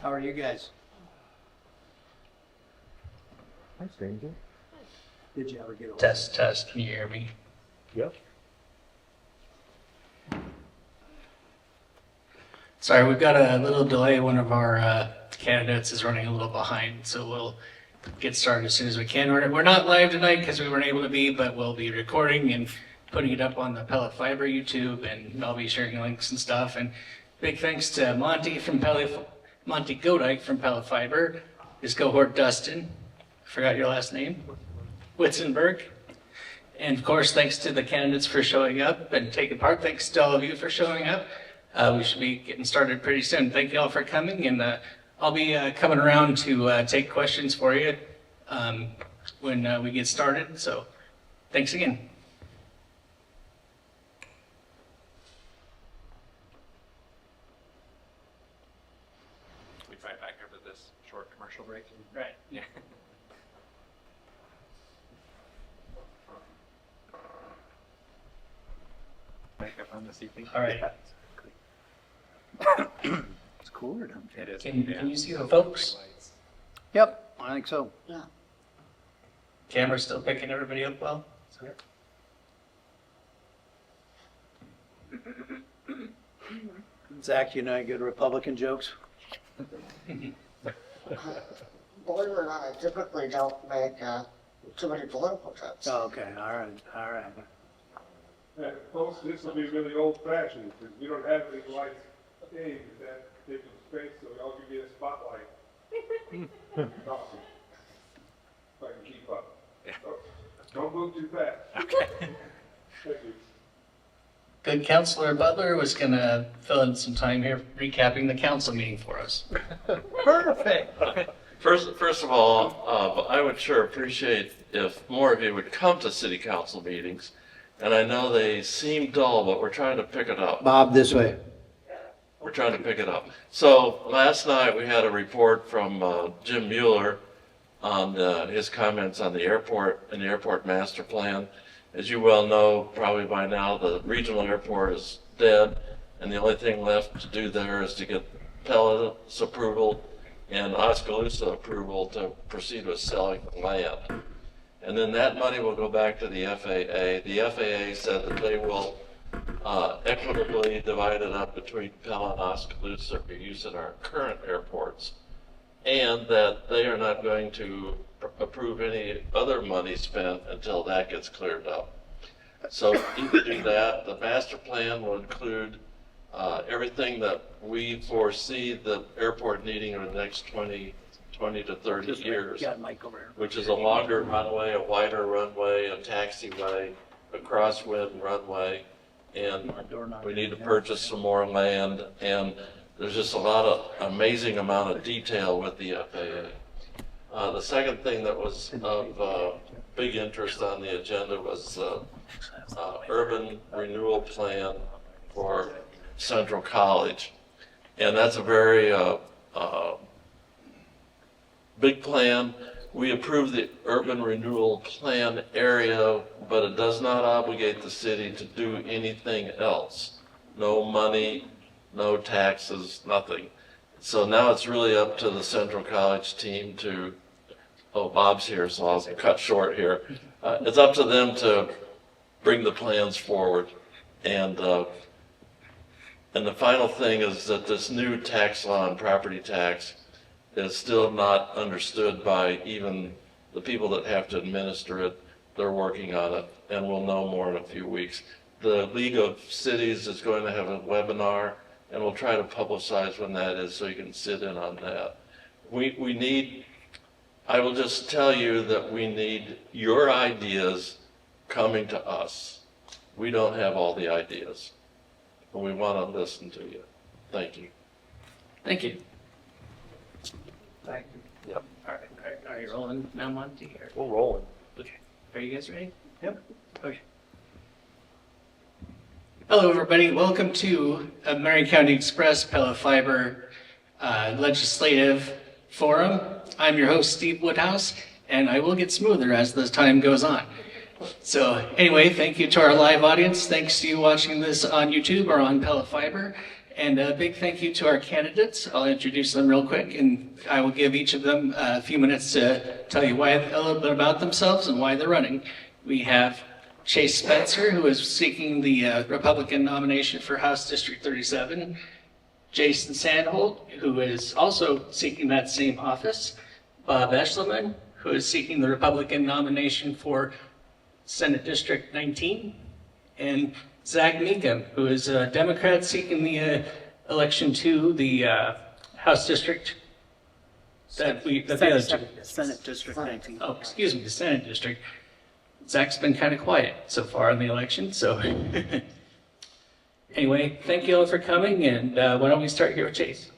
How are you guys? Hi, stranger. Did you ever get a Test, test, can you hear me? Yep. Sorry, we've got a little delay. One of our candidates is running a little behind, so we'll get started as soon as we can. We're not live tonight because we weren't able to be, but we'll be recording and putting it up on the Pella Fiber YouTube, and I'll be sharing links and stuff. And big thanks to Monty Godike from Pella Fiber, his cohort Dustin, forgot your last name, Witzenberg. And of course, thanks to the candidates for showing up and taking part. Thanks to all of you for showing up. We should be getting started pretty soon. Thank you all for coming, and I'll be coming around to take questions for you when we get started. So thanks again. We fight back after this short commercial break. Right. Yeah. Makeup on this evening. All right. It's cooler down there. It is. Can you see the folks? Yep, I think so. Camera's still picking everybody up well? Zach, you know any good Republican jokes? Believe it or not, I typically don't make too many political jokes. Oh, okay, all right. Folks, this will be really old fashioned, because we don't have any lights aimed at that particular space, so I'll give you a spotlight. Awesome. If I can keep up. So, don't move too fast. Thank you. Good. Councilor Butler was gonna fill in some time here recapping the council meeting for us. Perfect. First of all, I would sure appreciate if more of you would come to city council meetings. And I know they seem dull, but we're trying to pick it up. Bob, this way. We're trying to pick it up. So last night we had a report from Jim Mueller on his comments on the airport and the airport master plan. As you well know, probably by now, the regional airport is dead, and the only thing left to do there is to get Pella's approval and Oskaloosa approval to proceed with selling the land. And then that money will go back to the FAA. The FAA said that they will equitably divide it up between Pella and Oskaloosa for use at our current airports, and that they are not going to approve any other money spent until that gets cleared up. So either do that. The master plan will include everything that we foresee the airport needing in the next 20 to 30 years, Got Mike over here. which is a longer runway, a wider runway, a taxiway, a crosswind runway, and we need to purchase some more land, and there's just a lot of amazing amount of detail with the FAA. The second thing that was of big interest on the agenda was urban renewal plan for Central College, and that's a very big plan. We approved the urban renewal plan area, but it does not obligate the city to do anything else. No money, no taxes, nothing. So now it's really up to the Central College team to, oh, Bob's here, so I'll cut short here. It's up to them to bring the plans forward. And the final thing is that this new tax law on property tax is still not understood by even the people that have to administer it. They're working on it, and we'll know more in a few weeks. The League of Cities is going to have a webinar, and we'll try to publicize when that is so you can sit in on that. I will just tell you that we need your ideas coming to us. We don't have all the ideas, and we want to listen to you. Thank you. Thank you. Thank you. Yep. All right. Are you rolling now, Monty? Or? We're rolling. Okay. Are you guys ready? Yep. Okay. Hello, everybody. Welcome to Marion County Express Pella Fiber Legislative Forum. I'm your host, Steve Woodhouse, and I will get smoother as the time goes on. So anyway, thank you to our live audience. Thanks to you watching this on YouTube or on Pella Fiber. And a big thank you to our candidates. I'll introduce them real quick, and I will give each of them a few minutes to tell you a little bit about themselves and why they're running. We have Chase Spencer, who is seeking the Republican nomination for House District 37. Jason Sandholt, who is also seeking that same office. Bob Eschliman, who is seeking the Republican nomination for Senate District 19. And Zach Meekum, who is a Democrat seeking the election to the House District that the other two. Senate District 19. Oh, excuse me, the Senate District. Zach's been kind of quiet so far in the election, so. Anyway, thank you all for coming, and why don't we start here with Chase?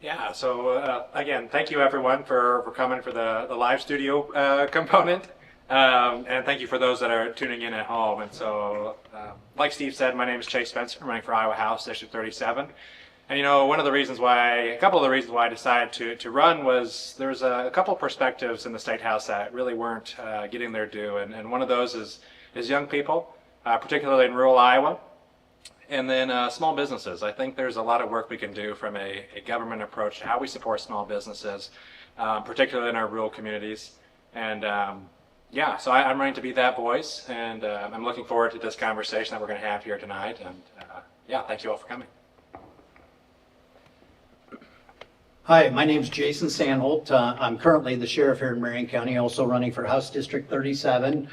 Yeah, so again, thank you everyone for coming for the live studio component. And thank you for those that are tuning in at home. And so, like Steve said, my name is Chase Spencer. I'm running for Iowa House District 37. And you know, a couple of the reasons why I decided to run was there's a couple of perspectives in the State House that really weren't getting their due. And one of those is young people, particularly in rural Iowa. And then small businesses. I think there's a lot of work we can do from a government approach to how we support small businesses, particularly in our rural communities. And yeah, so I'm running to be that voice, and I'm looking forward to this conversation that we're going to have here tonight. And yeah, thank you all for coming. Hi, my name is Jason Sandholt. I'm currently the sheriff here in Marion County, also running for House District 37.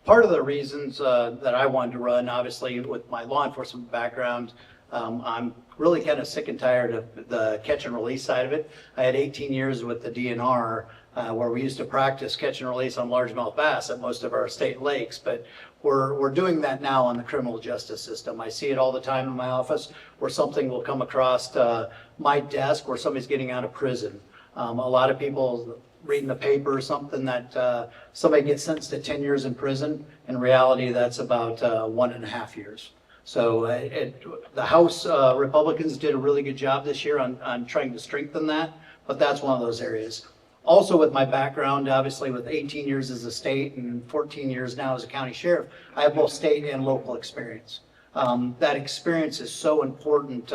Part of the reasons that I wanted to run, obviously with my law enforcement background, I'm really kind of sick and tired of the catch and release side of it. I had 18 years with the DNR where we used to practice catch and release on largemouth bass at most of our state lakes, but we're doing that now on the criminal justice system. I see it all the time in my office where something will come across my desk where somebody's getting out of prison. A lot of people reading the paper or something that somebody gets sentenced to 10 years in prison. In reality, that's about 1.5 years. So the House Republicans did a really good job this year on trying to strengthen that, but that's one of those areas. Also with my background, obviously with 18 years as a state and 14 years now as a county sheriff, I have both state and local experience. That experience is so important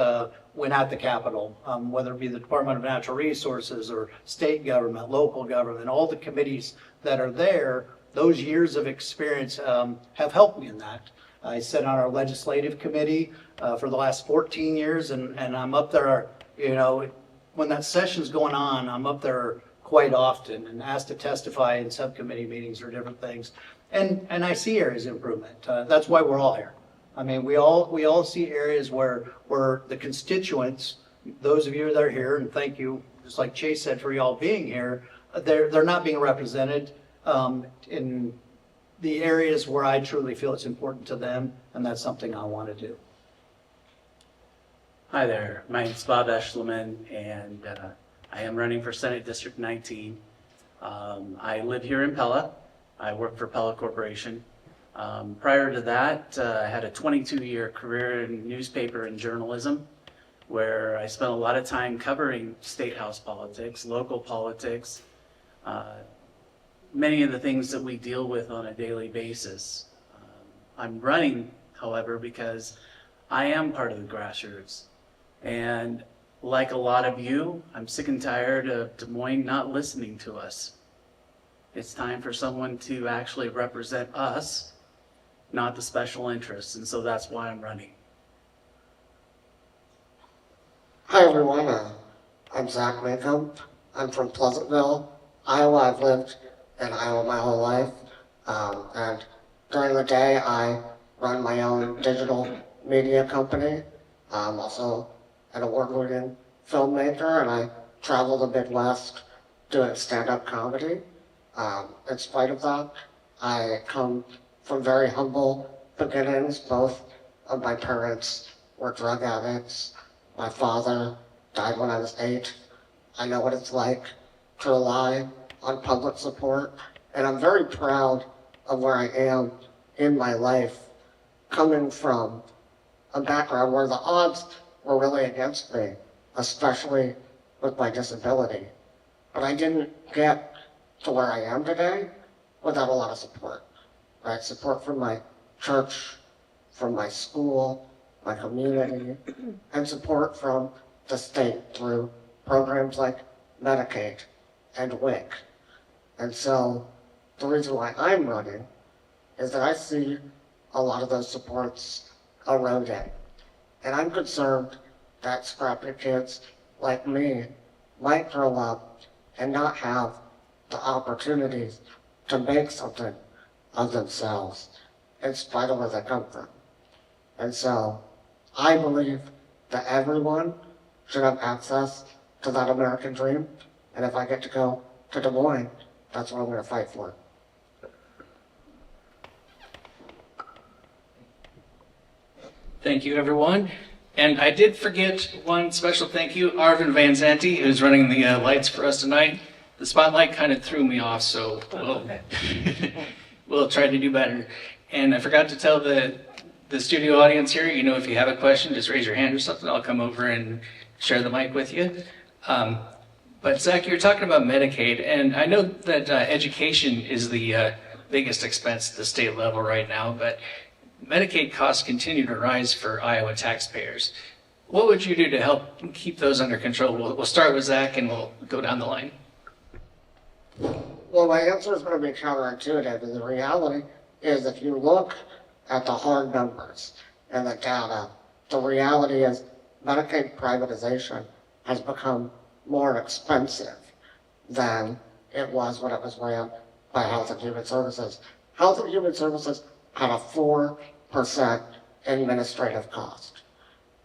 when at the Capitol, whether it be the Department of Natural Resources or state government, local government, all the committees that are there, those years of experience have helped me in that. I sit on our legislative committee for the last 14 years, and I'm up there, you know, when that session's going on, I'm up there quite often and asked to testify in subcommittee meetings or different things. And I see areas of improvement. That's why we're all here. I mean, we all see areas where the constituents, those of you that are here, and thank you, just like Chase said, for y'all being here, they're not being represented in the areas where I truly feel it's important to them, and that's something I want to do. Hi there, my name's Bob Eschliman, and I am running for Senate District 19. I live here in Pella. I work for Pella Corporation. Prior to that, I had a 22-year career in newspaper and journalism, where I spent a lot of time covering state house politics, local politics, many of the things that we deal with on a daily basis. I'm running, however, because I am part of the grassroots. And like a lot of you, I'm sick and tired of Des Moines not listening to us. It's time for someone to actually represent us, not the special interests, and so that's why I'm running. Hi everyone, I'm Zach Meekum. I'm from Pleasantville, Iowa. I've lived in Iowa my whole life, and during the day I run my own digital media company. I'm also an award-winning filmmaker, and I travel the Midwest doing stand-up comedy. In spite of that, I come from very humble beginnings. Both of my parents were drug addicts. My father died when I was 8. I know what it's like to rely on public support, and I'm very proud of where I am in my life, coming from a background where the odds were really against me, especially with my disability. But I didn't get to where I am today without a lot of support, right? Support from my church, from my school, my community, and support from the state through programs like Medicaid and WIC. And so the reason why I'm running is that I see a lot of those supports eroding. And I'm concerned that scrappy kids like me might grow up and not have the opportunities to make something of themselves in spite of where they come from. And so I believe that everyone should have access to that American dream. And if I get to go to Des Moines, that's what I'm going to fight for. Thank you, everyone. And I did forget one special thank you, Arvin Van Zanti, who's running the lights for us tonight. The spotlight kind of threw me off, so we'll try to do better. And I forgot to tell the studio audience here, you know, if you have a question, just raise your hand or something. I'll come over and share the mic with you. But Zach, you were talking about Medicaid, and I know that education is the biggest expense at the state level right now, but Medicaid costs continue to rise for Iowa taxpayers. What would you do to help keep those under control? We'll start with Zach and we'll go down the line. Well, my answer is going to be counterintuitive, and the reality is if you look at the hard numbers and the data, the reality is Medicaid privatization has become more expensive than it was when it was ran by Health and Human Services. Health and Human Services had a 4% administrative cost.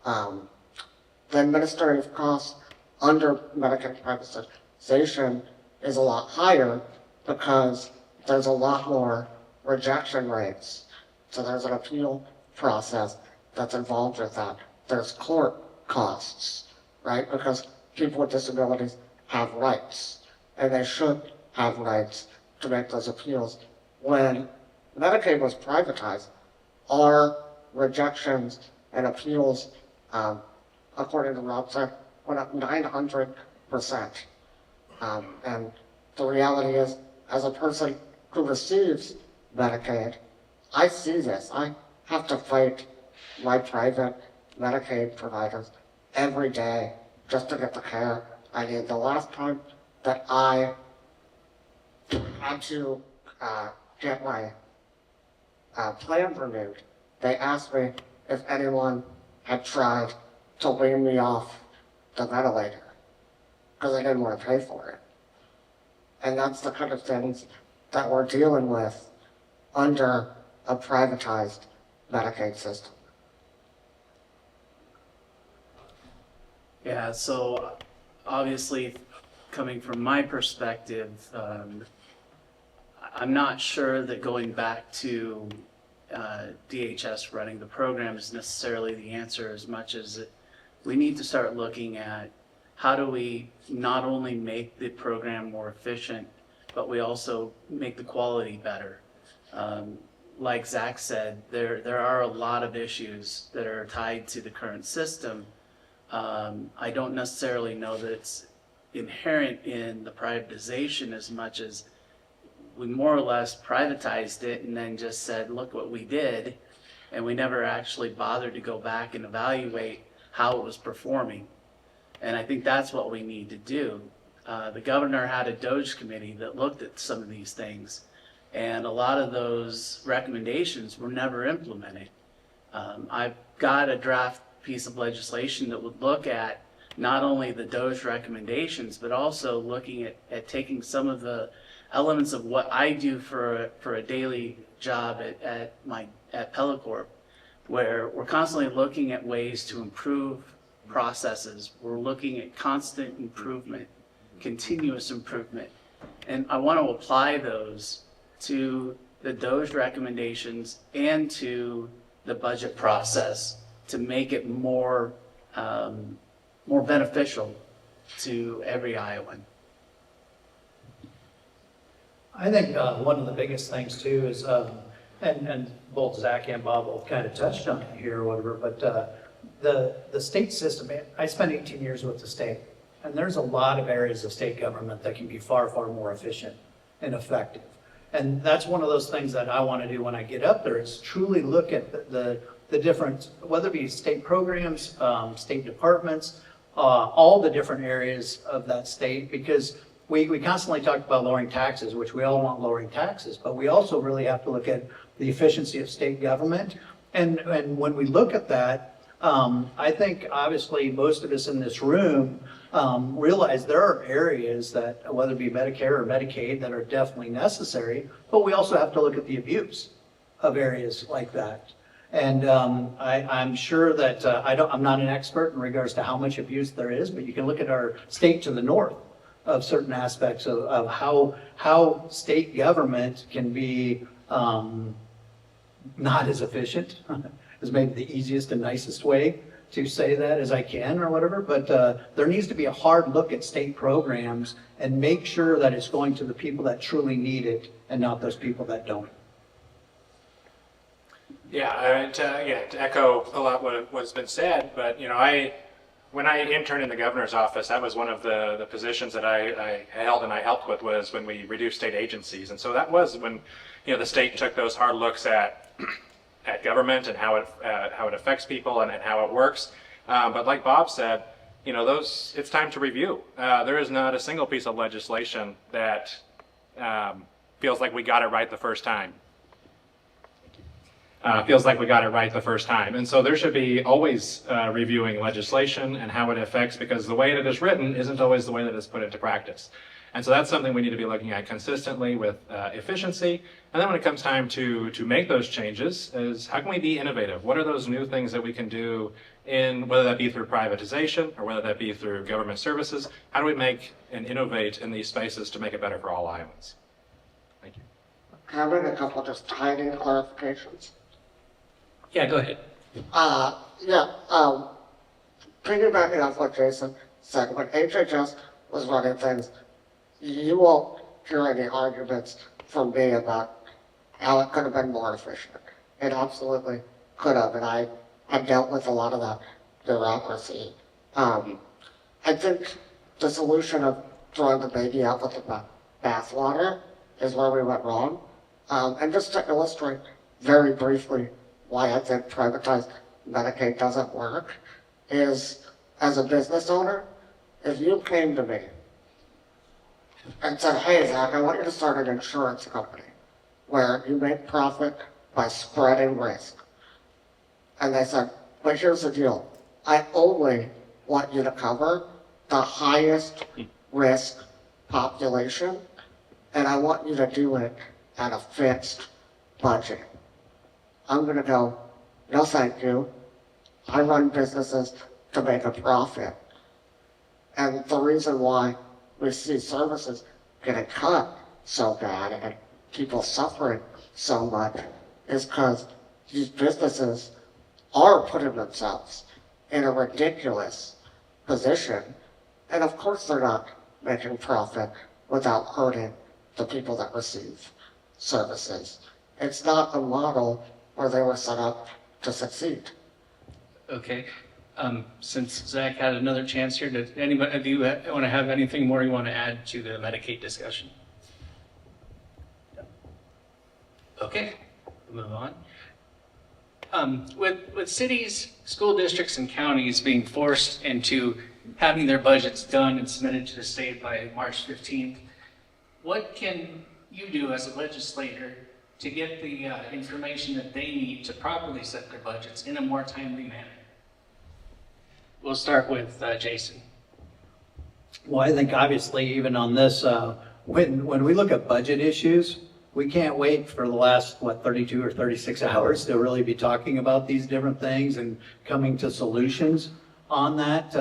The administrative cost under Medicaid privatization is a lot higher because there's a lot more rejection rates. So there's an appeal process that's involved with that. There's court costs, right? Because people with disabilities have rights, and they should have rights to make those appeals. When Medicaid was privatized, our rejections and appeals, according to Rob said, went up 900%. And the reality is, as a person who receives Medicaid, I see this. I have to fight my private Medicaid providers every day just to get the care I need. The last time that I had to get my plan renewed, they asked me if anyone had tried to wean me off the ventilator because they didn't want to pay for it. And that's the kind of things that we're dealing with under a privatized Medicaid system. Yeah, so obviously, coming from my perspective, I'm not sure that going back to DHS running the program is necessarily the answer, as much as we need to start looking at how do we not only make the program more efficient, but we also make the quality better. Like Zach said, there are a lot of issues that are tied to the current system. I don't necessarily know that it's inherent in the privatization as much as we more or less privatized it and then just said, look what we did, and we never actually bothered to go back and evaluate how it was performing. And I think that's what we need to do. The governor had a DOJ committee that looked at some of these things, and a lot of those recommendations were never implemented. I've got a draft piece of legislation that would look at not only the DOJ recommendations, but also looking at taking some of the elements of what I do for a daily job at Pellicorp, where we're constantly looking at ways to improve processes. We're looking at constant improvement, continuous improvement. And I want to apply those to the DOJ recommendations and to the budget process to make it more beneficial to every Iowan. I think one of the biggest things too is, and both Zach and Bob both kind of touched on it here or whatever, but the state system, I spent 18 years with the state, and there's a lot of areas of state government that can be far, far more efficient and effective. And that's one of those things that I want to do when I get up there, is truly look at the the different, whether it be state programs, state departments, all the different areas of that state, because we constantly talk about lowering taxes, which we all want lowering taxes, but we also really have to look at the efficiency of state government. And when we look at that, I think obviously most of us in this room realize there are areas that, whether it be Medicare or Medicaid, that are definitely necessary, but we also have to look at the abuse of areas like that. And I'm sure that I'm not an expert in regards to how much abuse there is, but you can look at our state to the north of certain aspects of how state government can be not as efficient is maybe the easiest and nicest way to say that as I can or whatever, but there needs to be a hard look at state programs and make sure that it's going to the people that truly need it and not those people that don't. Yeah, to echo a lot what's been said, but when I interned in the governor's office, that was one of the positions that I held and I helped with, was when we reduced state agencies. And so that was when the state took those hard looks at government and how it affects people and how it works. But like Bob said, it's time to review. There is not a single piece of legislation that feels like we got it right the first time. And so there should be always reviewing legislation and how it affects, because the way it is written isn't always the way that it's put into practice. And so that's something we need to be looking at consistently with efficiency. And then when it comes time to make those changes, is how can we be innovative? What are those new things that we can do, in whether that be through privatization or whether that be through government services? How do we make and innovate in these spaces to make it better for all Iowans? Thank you. Can I make a couple just tiny clarifications? Yeah, go ahead. Piggybacking off what Jason said, when HHS was running things, you won't hear any arguments from me about how it could have been more efficient. It absolutely could have, and I dealt with a lot of that bureaucracy. I think the solution of throwing the baby out with the bathwater is where we went wrong. And just to illustrate very briefly why I think privatized Medicaid doesn't work is, as a business owner, if you came to me and said, hey, Zach, I want you to start an insurance company where you make profit by spreading risk. And they said, but here's the deal. I only want you to cover the highest risk population, and I want you to do it at a fixed budget. I'm going to go, no thank you. I run businesses to make a profit. And the reason why we see services getting cut so bad and people suffering so much is because these businesses are putting themselves in a ridiculous position. And of course they're not making profit without hurting the people that receive services. It's not a model where they were set up to succeed. Okay. Since Zach had another chance here, does anybody of you want to have anything more you want to add to the Medicaid discussion? Okay, we'll move on. With cities, school districts, and counties being forced into having their budgets done and submitted to the state by March 15th, what can you do as a legislator to get the information that they need to properly set their budgets in a more timely manner? We'll start with Jason. Well, I think obviously even on this, when we look at budget issues, we can't wait for the last, 32 or 36 hours to really be talking about these different things and coming to solutions on that.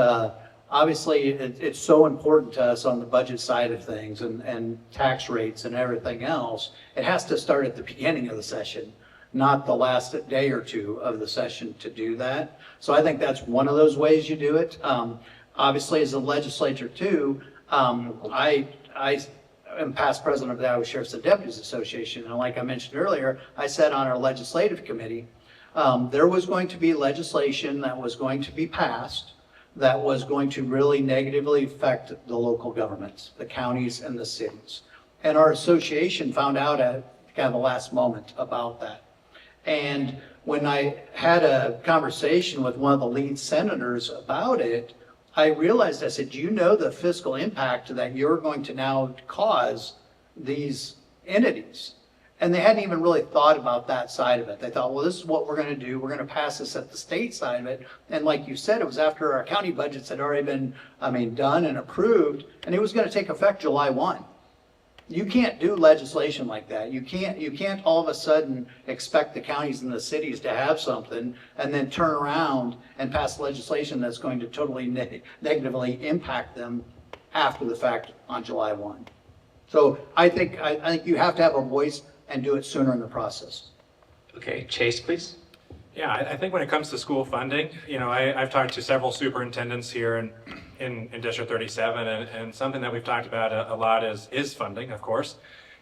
Obviously, it's so important to us on the budget side of things and tax rates and everything else. It has to start at the beginning of the session, not the last day or two of the session to do that. So I think that's one of those ways you do it. Obviously, as a legislator too, I am past president of the Iowa Sheriff's and Deputies Association, and like I mentioned earlier, I sat on our legislative committee. There was going to be legislation that was going to be passed that was going to really negatively affect the local governments, the counties and the cities. And our association found out at kind of the last moment about that. And when I had a conversation with one of the lead senators about it, I realized, I said, you know the fiscal impact that you're going to now cause these entities. And they hadn't even really thought about that side of it. They thought, well, this is what we're going to do. We're going to pass this at the state side of it. And like you said, it was after our county budgets had already been, done and approved, and it was going to take effect July 1. You can't do legislation like that. You can't all of a sudden expect the counties and the cities to have something and then turn around and pass legislation that's going to totally negatively impact them after the fact on July 1. So I think you have to have a voice and do it sooner in the process. Okay, Chase, please. Yeah, I think when it comes to school funding, I've talked to several superintendents here in District 37, and something that we've talked about a lot is funding, of course.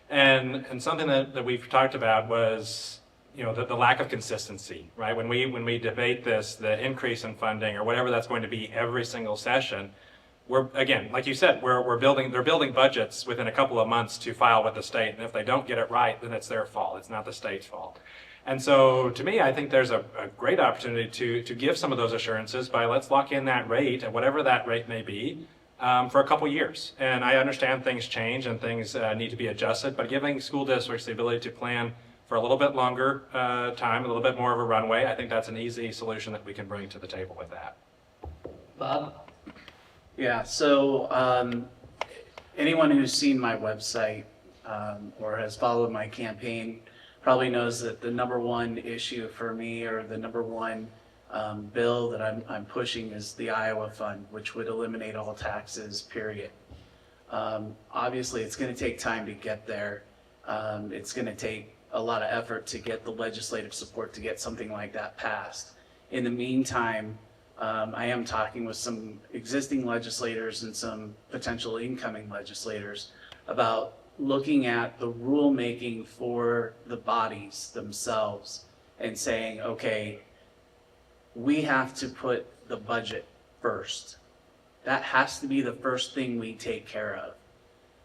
And something that we've talked about was, the lack of consistency, right? When we debate this, the increase in funding or whatever that's going to be every single session, we're, again, like you said, they're building budgets within a couple of months to file with the state. And if they don't get it right, then it's their fault. It's not the state's fault. And so to me, I think there's a great opportunity to give some of those assurances by let's lock in that rate at whatever that rate may be for a couple years. And I understand things change and things need to be adjusted, but giving school districts the ability to plan for a little bit longer time, a little bit more of a runway, I think that's an easy solution that we can bring to the table with that. Bob? Yeah, so anyone who's seen my website or has followed my campaign probably knows that the number one issue for me, or the number one bill that I'm pushing, is the Iowa Fund, which would eliminate all taxes, period. Obviously, it's going to take time to get there. It's going to take a lot of effort to get the legislative support to get something like that passed. In the meantime, I am talking with some existing legislators and some potential incoming legislators about looking at the rulemaking for the bodies themselves and saying, okay, we have to put the budget first. That has to be the first thing we take care of.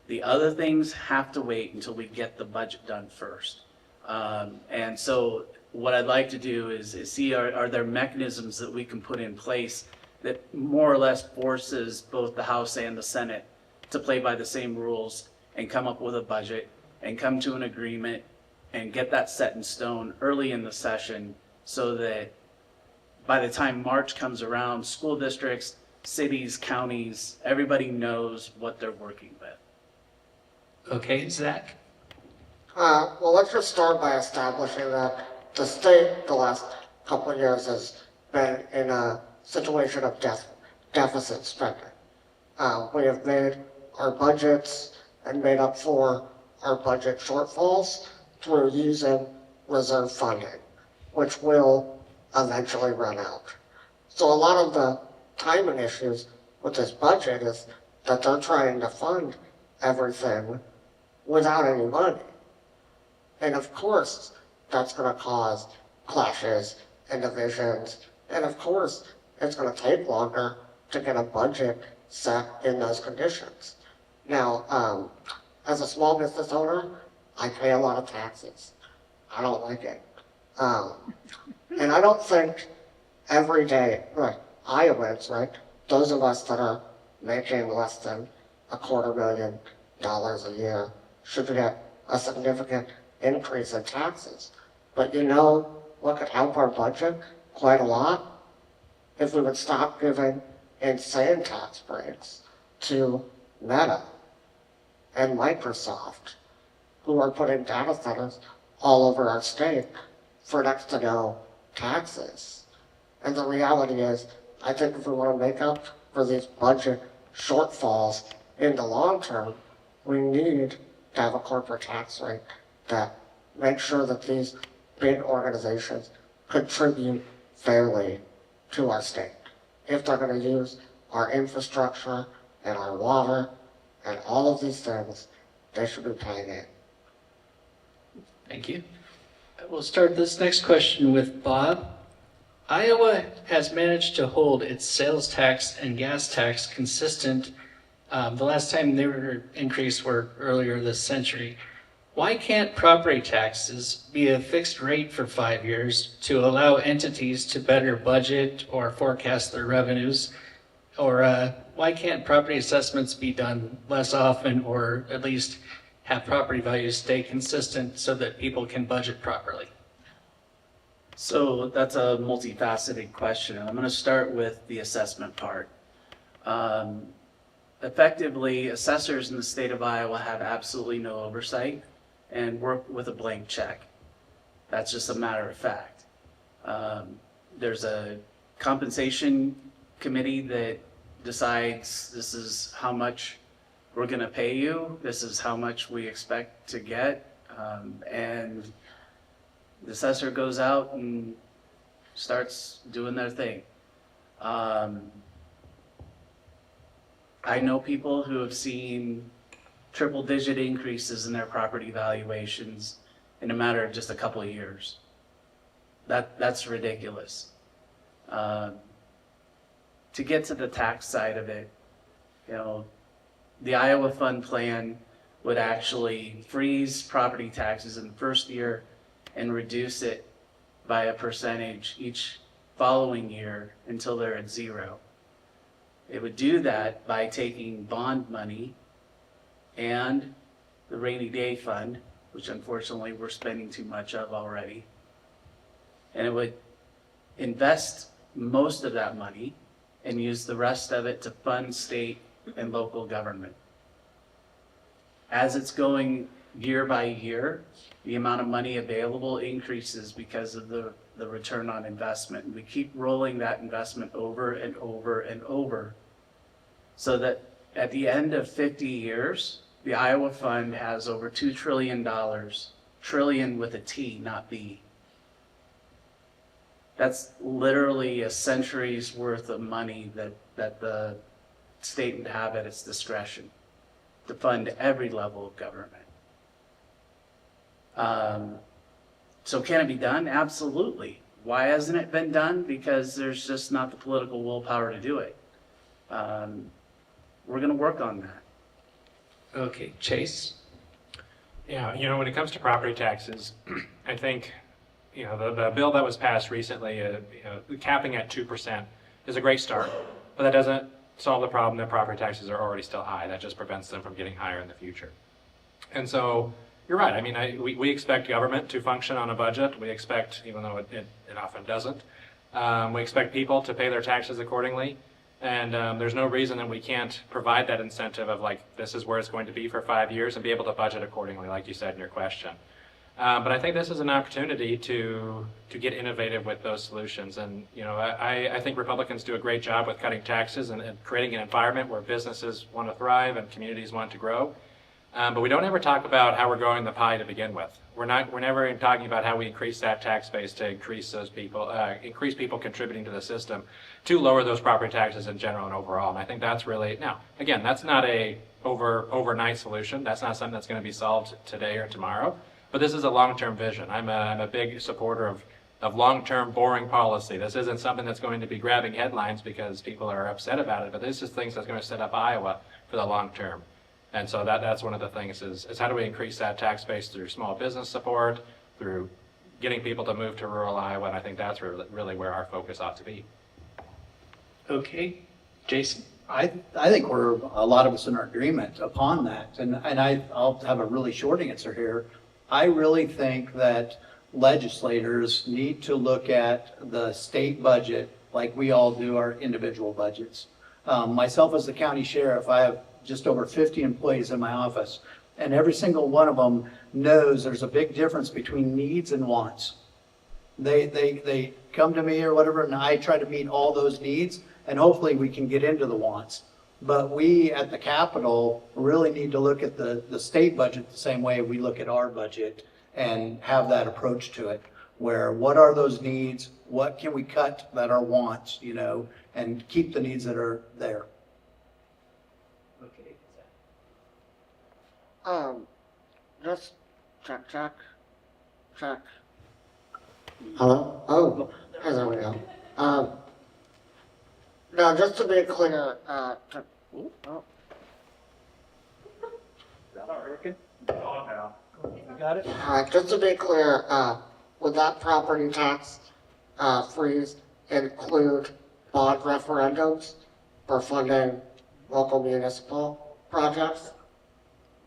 The other things have to wait until we get the budget done first. And so what I'd like to do is see, are there mechanisms that we can put in place that more or less forces both the House and the Senate to play by the same rules and come up with a budget and come to an agreement and get that set in stone early in the session, so that by the time March comes around, school districts, cities, counties, everybody knows what they're working with. Okay, Zach? Well, let's just start by establishing that the state the last couple of years has been in a situation of deficit spending. We have made our budgets and made up for our budget shortfalls through using reserve funding, which will eventually run out. So a lot of the timing issues with this budget is that they're trying to fund everything without any money. And of course, that's going to cause clashes and divisions. And of course, it's going to take longer to get a budget set in those conditions. Now, as a small business owner, I pay a lot of taxes. I don't like it. And I don't think every day, right, Iowans, right, those of us that are making less than $250,000 a year should get a significant increase in taxes. But you know what could help our budget quite a lot? If we would stop giving insane tax breaks to Meta and Microsoft, who are putting data centers all over our state for next to no taxes. And the reality is, I think if we want to make up for these budget shortfalls in the long term, we need to have a corporate tax rate that makes sure that these big organizations contribute fairly to our state. If they're going to use our infrastructure and our water and all of these things, they should be paying it. Thank you. We'll start this next question with Bob. Iowa has managed to hold its sales tax and gas tax consistent. The last time they were increased were earlier this century. Why can't property taxes be a fixed rate for 5 years to allow entities to better budget or forecast their revenues? Or why can't property assessments be done less often, or at least have property values stay consistent so that people can budget properly? So that's a multifaceted question. I'm going to start with the assessment part. Effectively, assessors in the state of Iowa have absolutely no oversight and work with a blank check. That's just a matter of fact. There's a compensation committee that decides this is how much we're going to pay you, this is how much we expect to get, and the assessor goes out and starts doing their thing. I know people who have seen triple-digit increases in their property valuations in a matter of just a couple of years. That's ridiculous. To get to the tax side of it, you know, the Iowa Fund Plan would actually freeze property taxes in the first year and reduce it by a percentage each following year until they're at zero. It would do that by taking bond money and the rainy day fund, which unfortunately we're spending too much of already. And it would invest most of that money and use the rest of it to fund state and local government. As it's going year by year, the amount of money available increases because of the return on investment. And we keep rolling that investment over and over and over, so that at the end of 50 years, the Iowa Fund has over $2 trillion, trillion with a T, not B. That's literally a century's worth of money that the state would have at its discretion to fund every level of government. So can it be done? Absolutely. Why hasn't it been done? Because there's just not the political willpower to do it. We're going to work on that. Okay, Chase? Yeah, you know, when it comes to property taxes, I think, you know, the bill that was passed recently, you know, capping at 2% is a great start, but that doesn't solve the problem that property taxes are already still high. That just prevents them from getting higher in the future. And so you're right. I mean, we expect government to function on a budget. We expect, even though it often doesn't, we expect people to pay their taxes accordingly. And there's no reason that we can't provide that incentive of like, this is where it's going to be for 5 years and be able to budget accordingly, like you said in your question. But I think this is an opportunity to get innovative with those solutions. And, you know, I think Republicans do a great job with cutting taxes and creating an environment where businesses want to thrive and communities want to grow. But we don't ever talk about how we're growing the pie to begin with. We're never even talking about how we increase that tax base to increase those people, increase people contributing to the system to lower those property taxes in general and overall. And I think that's really, now, again, that's not a overnight solution. That's not something that's going to be solved today or tomorrow. But this is a long-term vision. I'm a big supporter of long-term boring policy. This isn't something that's going to be grabbing headlines because people are upset about it, but this is things that's going to set up Iowa for the long term. And so that's one of the things is how do we increase that tax base through small business support, through getting people to move to rural Iowa, and I think that's really where our focus ought to be. Okay, Jason? I think we're, a lot of us in our agreement upon that. And I'll have a really short answer here. I really think that legislators need to look at the state budget like we all do our individual budgets. Myself as the county sheriff, I have just over 50 employees in my office, and every single one of them knows there's a big difference between needs and wants. They come to me or whatever, and I try to meet all those needs, and hopefully we can get into the wants. But we at the Capitol really need to look at the state budget the same way we look at our budget and have that approach to it, where what are those needs, what can we cut that are wants, you know, and keep the needs that are there. Okay. Just check. Hello? Oh, there we go. Now, just to be clear, Is that not working? Oh, no. You got it? All right, just to be clear, would that property tax freeze include bond referendums for funding local municipal projects?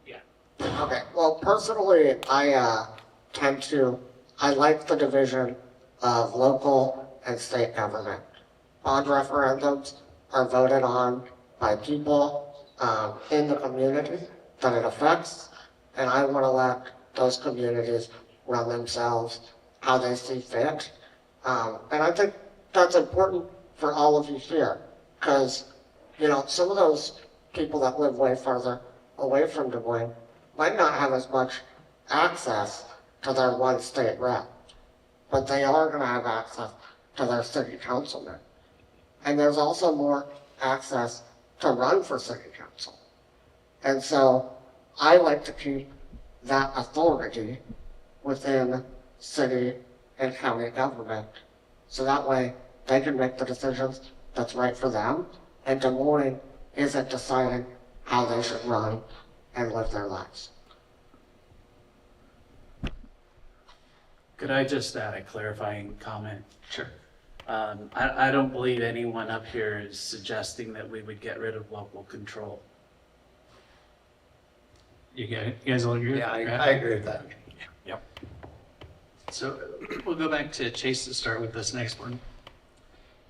Yeah. Okay, well, personally, I like the division of local and state government. Bond referendums are voted on by people in the community that it affects, and I want to let those communities run themselves how they see fit. And I think that's important for all of you here, because, you know, some of those people that live way further away from Des Moines might not have as much access to their one state rep, but they are going to have access to their city councilman. And there's also more access to run for city council. And so I like to keep that authority within city and county government. So that way they can make the decisions that's right for them, and Des Moines isn't deciding how they should run and live their lives. Could I just add a clarifying comment? Sure. I don't believe anyone up here is suggesting that we would get rid of local control. You guys all agree? Yeah, with that? I agree with that. So we'll go back to Chase to start with this next one.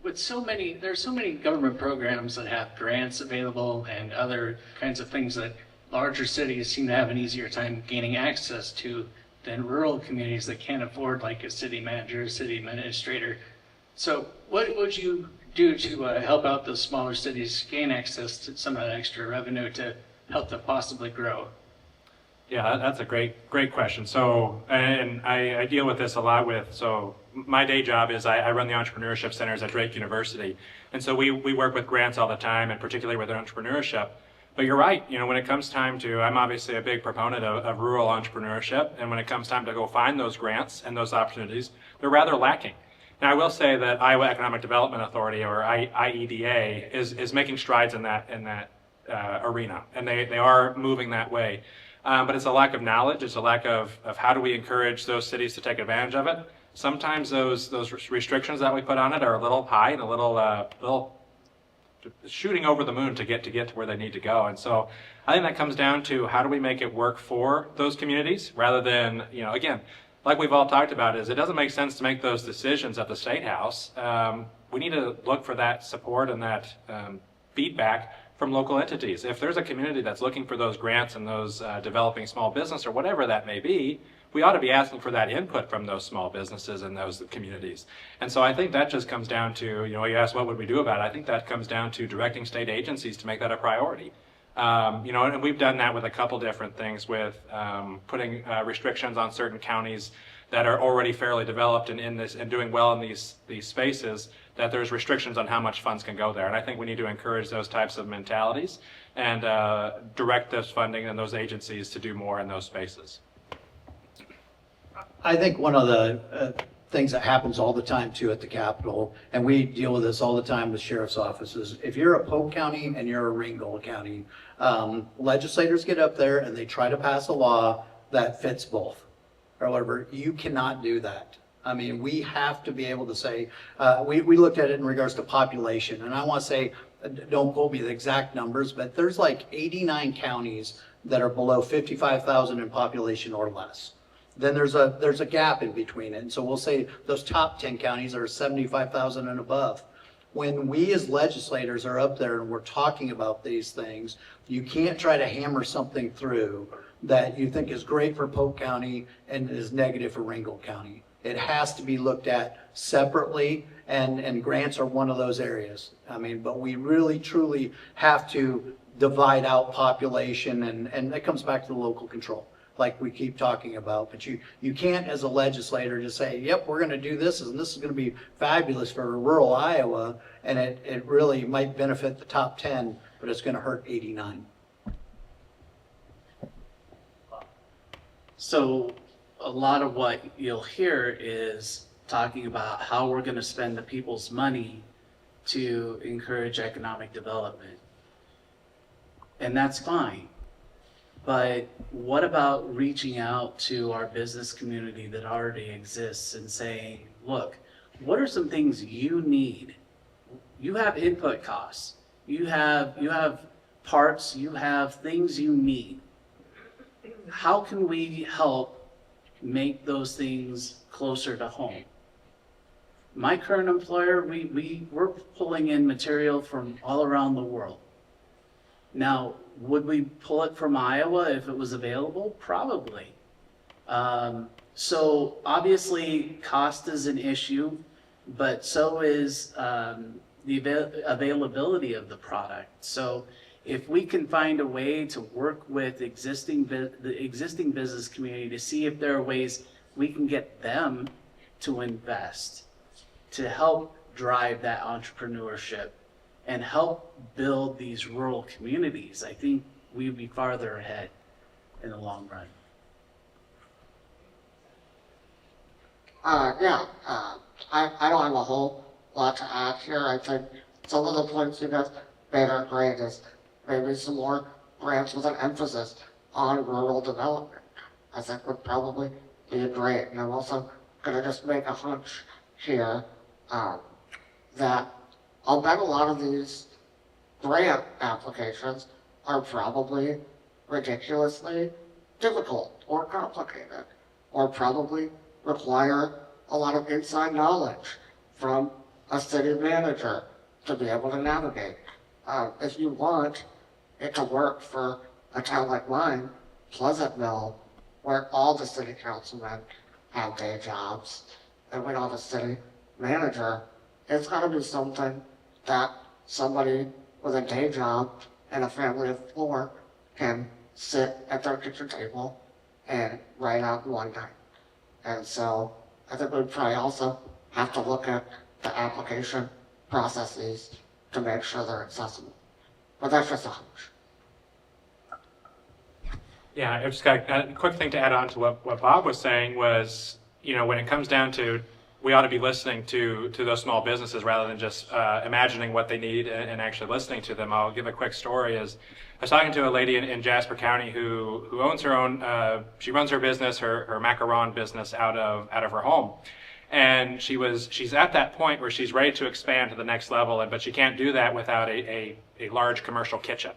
There's so many government programs that have grants available and other kinds of things that larger cities seem to have an easier time gaining access to than rural communities that can't afford like a city manager, city administrator. So what would you do to help out those smaller cities gain access to some of that extra revenue to help them possibly grow? Yeah, that's a great question. So, and I deal with this a lot so my day job is I run the entrepreneurship centers at Drake University. And so we work with grants all the time, and particularly with entrepreneurship. But you're right, you know, when it comes time to, I'm obviously a big proponent of rural entrepreneurship, and when it comes time to go find those grants and those opportunities, they're rather lacking. Now, I will say that Iowa Economic Development Authority, or IEDA, is making strides in that arena, and they are moving that way. But it's a lack of knowledge. It's a lack of how do we encourage those cities to take advantage of it. Sometimes those restrictions that we put on it are a little high and a little shooting over the moon to get to where they need to go. And so I think that comes down to how do we make it work for those communities rather than, you know, again, like we've all talked about, is it doesn't make sense to make those decisions at the State House. We need to look for that support and that feedback from local entities. If there's a community that's looking for those grants and those developing small business or whatever that may be, we ought to be asking for that input from those small businesses and those communities. And so I think that just comes down to, you know, you asked what would we do about it. I think that comes down to directing state agencies to make that a priority. You know, and we've done that with a couple different things with putting restrictions on certain counties that are already fairly developed and doing well in these spaces, that there's restrictions on how much funds can go there. And I think we need to encourage those types of mentalities and direct those funding and those agencies to do more in those spaces. I think one of the things that happens all the time too at the Capitol, and we deal with this all the time with sheriff's offices, if you're a Polk County and you're a Ringgold County, legislators get up there and they try to pass a law that fits both or whatever. You cannot do that. I mean, we have to be able to say, we looked at it in regards to population, and I want to say, don't quote me the exact numbers, but there's like 89 counties that are below 55,000 in population or less. Then there's a gap in between it. And so we'll say those top 10 counties are 75,000 and above. When we as legislators are up there and we're talking about these things, you can't try to hammer something through that you think is great for Polk County and is negative for Ringgold County. It has to be looked at separately, and grants are one of those areas. I mean, but we really truly have to divide out population, and that comes back to the local control, like we keep talking about. But you can't, as a legislator, just say, yep, we're going to do this, and this is going to be fabulous for rural Iowa, and it really might benefit the top 10, but it's going to hurt 89. So a lot of what you'll hear is talking about how we're going to spend the people's money to encourage economic development. And that's fine. But what about reaching out to our business community that already exists and saying, look, what are some things you need? You have input costs. You have parts, you have things you need. How can we help make those things closer to home? My current employer, we're pulling in material from all around the world. Now, would we pull it from Iowa if it was available? Probably. So obviously cost is an issue, but so is the availability of the product. So if we can find a way to work with the existing business community to see if there are ways we can get them to invest, to help drive that entrepreneurship and help build these rural communities, I think we'd be farther ahead in the long run. I don't have a whole lot to add here. I think some of the points you guys made are great. Is maybe some more grants with an emphasis on rural development. I think would probably be great. And I'm also gonna just make a hunch here that I'll bet a lot of these grant applications are probably ridiculously difficult or complicated, or probably require a lot of inside knowledge from a city manager to be able to navigate. If you want it to work for a town like mine, Pleasantville, where all the city councilmen have day jobs, and we don't have a city manager, it's got to be something that somebody with a day job and a family of 4 can sit at their kitchen table and write out in one night. And so I think we'd probably also have to look at the application processes to make sure they're accessible. But that's just a hunch. Yeah, I just got a quick thing to add on to what Bob was saying was, when it comes down to, we ought to be listening to those small businesses rather than just imagining what they need and actually listening to them. I'll give a quick story. I was talking to a lady in Jasper County who owns her own, she runs her business, her macaron business out of her home. And she's at that point where she's ready to expand to the next level, but she can't do that without a large commercial kitchen.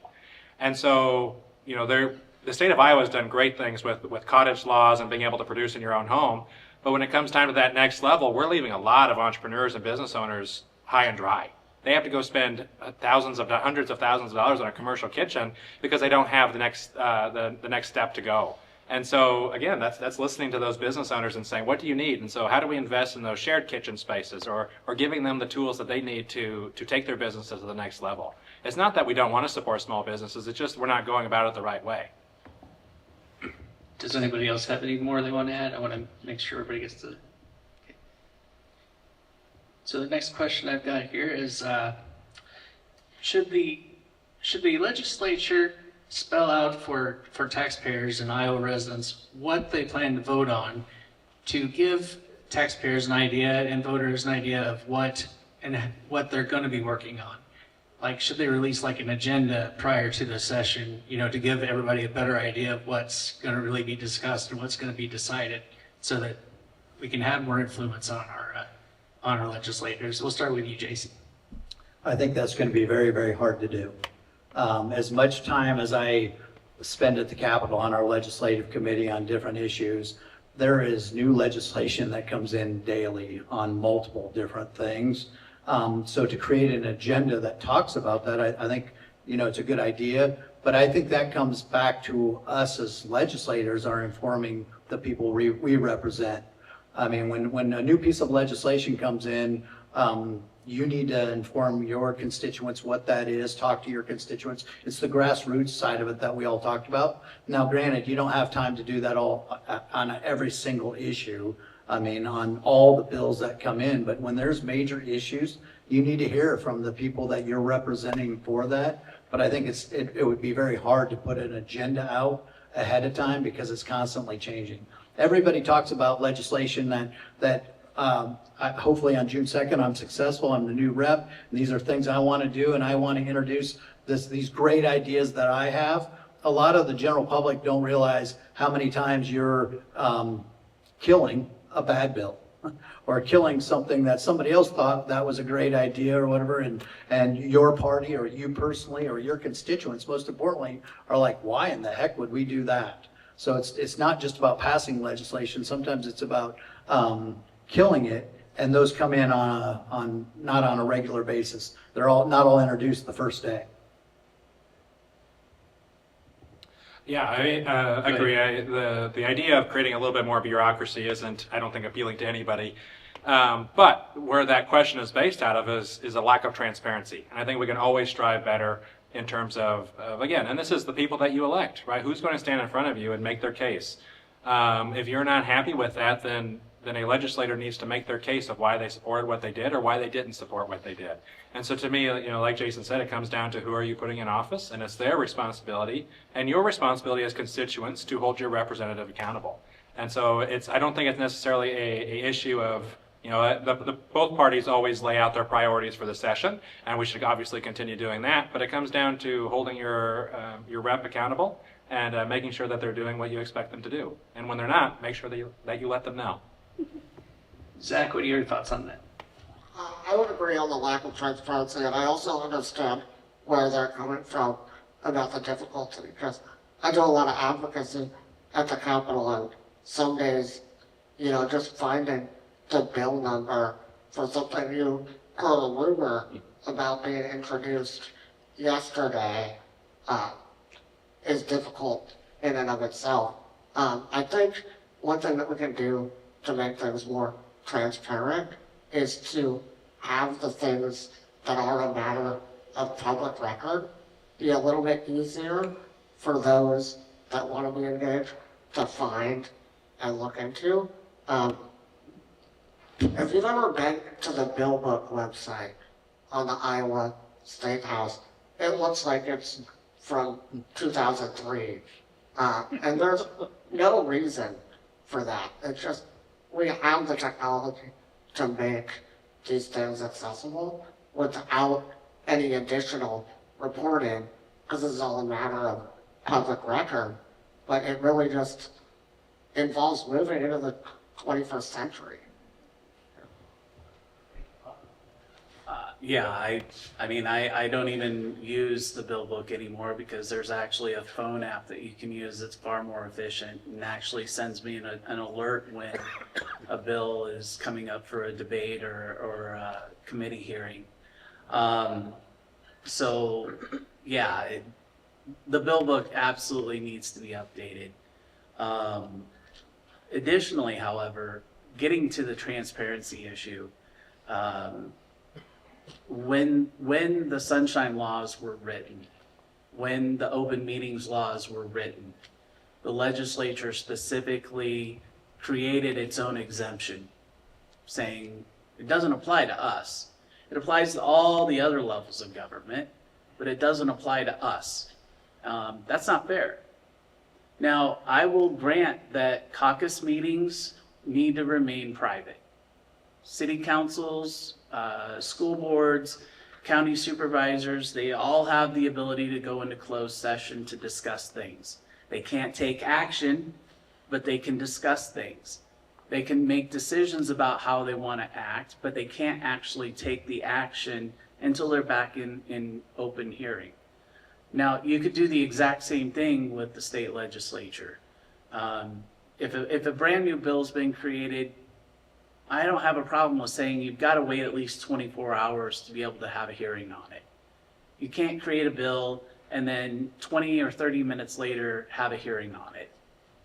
And so, the state of Iowa has done great things with cottage laws and being able to produce in your own home. But when it comes time to that next level, we're leaving a lot of entrepreneurs and business owners high and dry. They have to go spend hundreds of thousands of dollars on a commercial kitchen because they don't have the next step to go. And so again, that's listening to those business owners and saying, what do you need? And so how do we invest in those shared kitchen spaces or giving them the tools that they need to take their businesses to the next level? It's not that we don't want to support small businesses, it's just we're not going about it the right way. Does anybody else have any more they want to add? I want to make sure everybody gets to. Okay. So the next question I've got here is, should the legislature spell out for taxpayers and Iowa residents what they plan to vote on to give taxpayers an idea and voters an idea of what they're going to be working on? Like, should they release like an agenda prior to the session, to give everybody a better idea of what's going to really be discussed and what's going to be decided so that we can have more influence on our legislators? We'll start with you, Jason. I think that's going to be very, very hard to do. As much time as I spend at the Capitol on our legislative committee on different issues, there is new legislation that comes in daily on multiple different things. So to create an agenda that talks about that, I think, it's a good idea, but I think that comes back to us as legislators are informing the people we represent. I mean, when a new piece of legislation comes in, you need to inform your constituents what that is, talk to your constituents. It's the grassroots side of it that we all talked about. Now, granted, you don't have time to do that all on every single issue. I mean, on all the bills that come in, but when there's major issues, you need to hear from the people that you're representing for that. But I think it would be very hard to put an agenda out ahead of time because it's constantly changing. Everybody talks about legislation that hopefully on June 2nd, I'm successful, I'm the new rep, and these are things I want to do, and I want to introduce these great ideas that I have. a lot of the general public don't realize how many times you're killing a bad bill or killing something that somebody else thought that was a great idea or whatever, and your party or you personally or your constituents, most importantly, are like, why in the heck would we do that? So it's not just about passing legislation. Sometimes it's about killing it, and those come in not on a regular basis. They're not all introduced the first day. Yeah, I agree. The idea of creating a little bit more bureaucracy isn't, I don't think, appealing to anybody. But where that question is based out of is a lack of transparency. And I think we can always strive better in terms of again, and this is the people that you elect, right? Who's going to stand in front of you and make their case? If you're not happy with that, then a legislator needs to make their case of why they supported what they did or why they didn't support what they did. And so to me, like Jason said, it comes down to who are you putting in office, and it's their responsibility and your responsibility as constituents to hold your representative accountable. And so I don't think it's necessarily a issue of, both parties always lay out their priorities for the session, and we should obviously continue doing that, but it comes down to holding your rep accountable and making sure that they're doing what you expect them to do. And when they're not, make sure that you let them know. Zach, what are your thoughts on that? I would agree on the lack of transparency, and I also understand where they're coming from about the difficulty, because I do a lot of advocacy at the Capitol, and some days, just finding the bill number for something you heard a rumor about being introduced yesterday is difficult in and of itself. I think one thing that we can do to make things more transparent is to have the things that are a matter of public record be a little bit easier for those that want to be engaged to find and look into. If you've ever been to the Bill Book website on the Iowa State House, it looks like it's from 2003. And there's no reason for that. It's just, we have the technology to make these things accessible without any additional reporting, because this is all a matter of public record, but it really just involves moving into the 21st century. Yeah, I don't even use the bill book anymore because there's actually a phone app that you can use that's far more efficient and actually sends me an alert when a bill is coming up for a debate or a committee hearing. So yeah, the bill book absolutely needs to be updated. Additionally, however, getting to the transparency issue, when the sunshine laws were written, when the open meetings laws were written, the legislature specifically created its own exemption, saying it doesn't apply to us. It applies to all the other levels of government, but it doesn't apply to us. That's not fair. Now, I will grant that caucus meetings need to remain private. City councils, school boards, county supervisors, they all have the ability to go into closed session to discuss things. They can't take action, but they can discuss things. They can make decisions about how they want to act, but they can't actually take the action until they're back in open hearing. Now, you could do the exact same thing with the state legislature. If a brand new bill's been created, I don't have a problem with saying you've got to wait at least 24 hours to be able to have a hearing on it. You can't create a bill and then 20 or 30 minutes later have a hearing on it.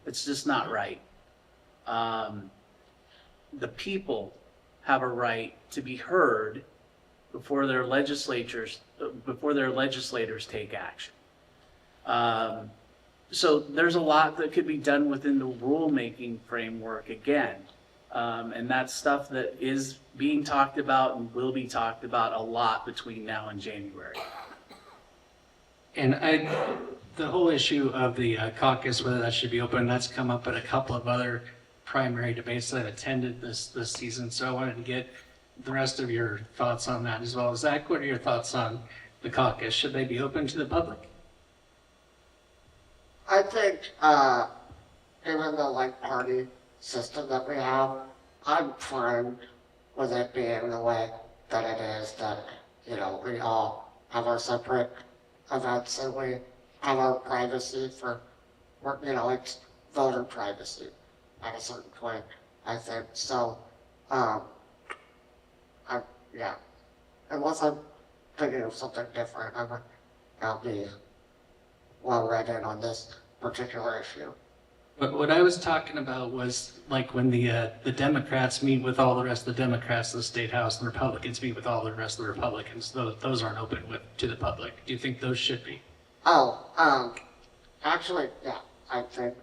It's just not right. The people have a right to be heard before their legislators take action. So there's a lot that could be done within the rulemaking framework again. And that's stuff that is being talked about and will be talked about a lot between now and January. And the whole issue of the caucus, whether that should be open, that's come up at a couple of other primary debates that I've attended this season. So I wanted to get the rest of your thoughts on that as well. Zach, what are your thoughts on the caucus? Should they be open to the public? think, even the like party system that we have, I'm fine with it being the way that it is, that, you know, we all have our separate events and we have our privacy for, you know, it's voter privacy at a certain point, I think. So, yeah, unless I'm thinking of something different, I'll be well read in on this particular issue. But what I was talking about was like when the Democrats meet with all the rest of the Democrats in the state house, and the Republicans meet with all the rest of the Republicans. Those aren't open to the public. Do you think those should be? Oh, actually, yeah, I think,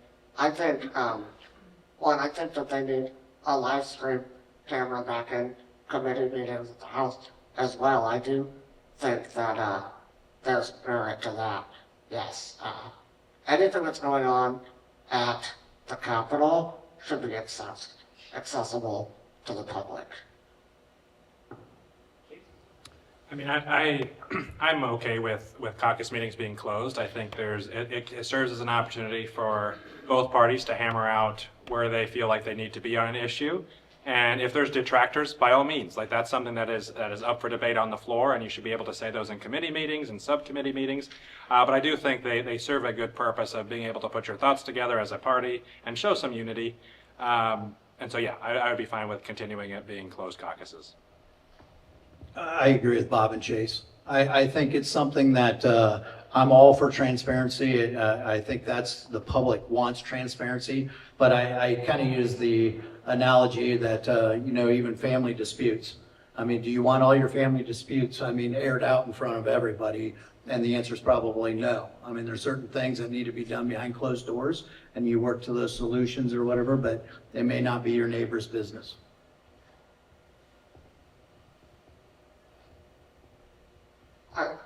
one, I think that they need a live stream camera back in committee meetings at the House as well. I do think that, there's merit to that, yes. Anything that's going on at the Capitol should be accessible to the public. I mean, I'm okay with caucus meetings being closed. I think it serves as an opportunity for both parties to hammer out where they feel like they need to be on an issue. And if there's detractors, by all means, like that's something that is up for debate on the floor, and you should be able to say those in committee meetings and subcommittee meetings. But I do think they serve a good purpose of being able to put your thoughts together as a party and show some unity. And so, yeah, I would be fine with continuing it being closed caucuses. I agree with Bob and Chase. I think it's something that I'm all for transparency. I think that's, the public wants transparency, but I kind of use the analogy that, you know, even family disputes. I mean, do you want all your family disputes, I mean, aired out in front of everybody? And the answer is probably no. I mean, there's certain things that need to be done behind closed doors, and you work to those solutions or whatever, but they may not be your neighbor's business.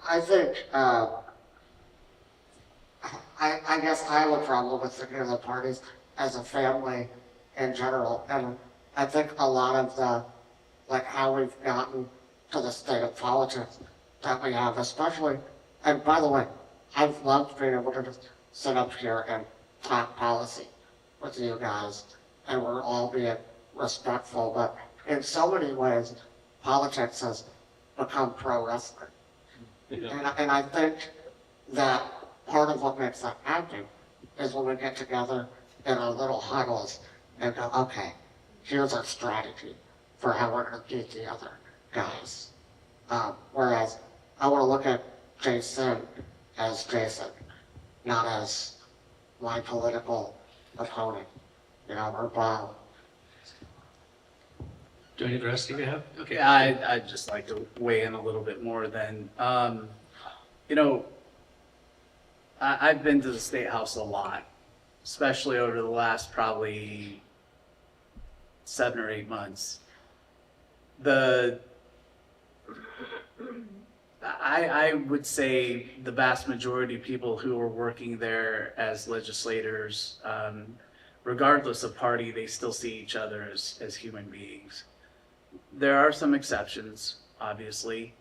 I think, I guess I have a problem with thinking of the parties as a family in general. And I think a lot of the, like how we've gotten to the state of politics that we have, especially, and by the way, I've loved being able to just sit up here and talk policy with you guys, and we're all being respectful, but in so many ways, politics has become pro wrestling. And I think that part of what makes that happen is when we get together in our little huddles and go, okay, here's our strategy for how we're going to beat the other guys. Whereas I want to look at Jason as Jason, not as my political opponent, you know, or Bob. Do any of the rest of you have? Okay. Yeah, I'd just like to weigh in a little bit more than, you know, I've been to the State House a lot, especially over the last probably 7 or 8 months. I would say the vast majority of people who are working there as legislators, regardless of party, they still see each other as human beings. There are some exceptions, obviously,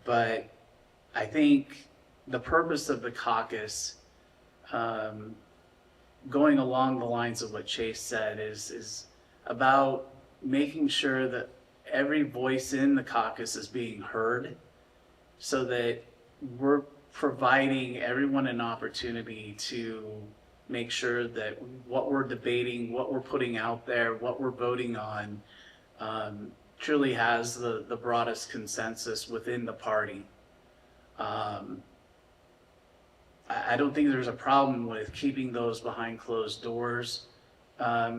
but I think the purpose of the caucus, going along the lines of what Chase said, is about making sure that every voice in the caucus is being heard, so that we're providing everyone an opportunity to make sure that what we're debating, what we're putting out there, what we're voting on, truly has the broadest consensus within the party. I don't think there's a problem with keeping those behind closed doors,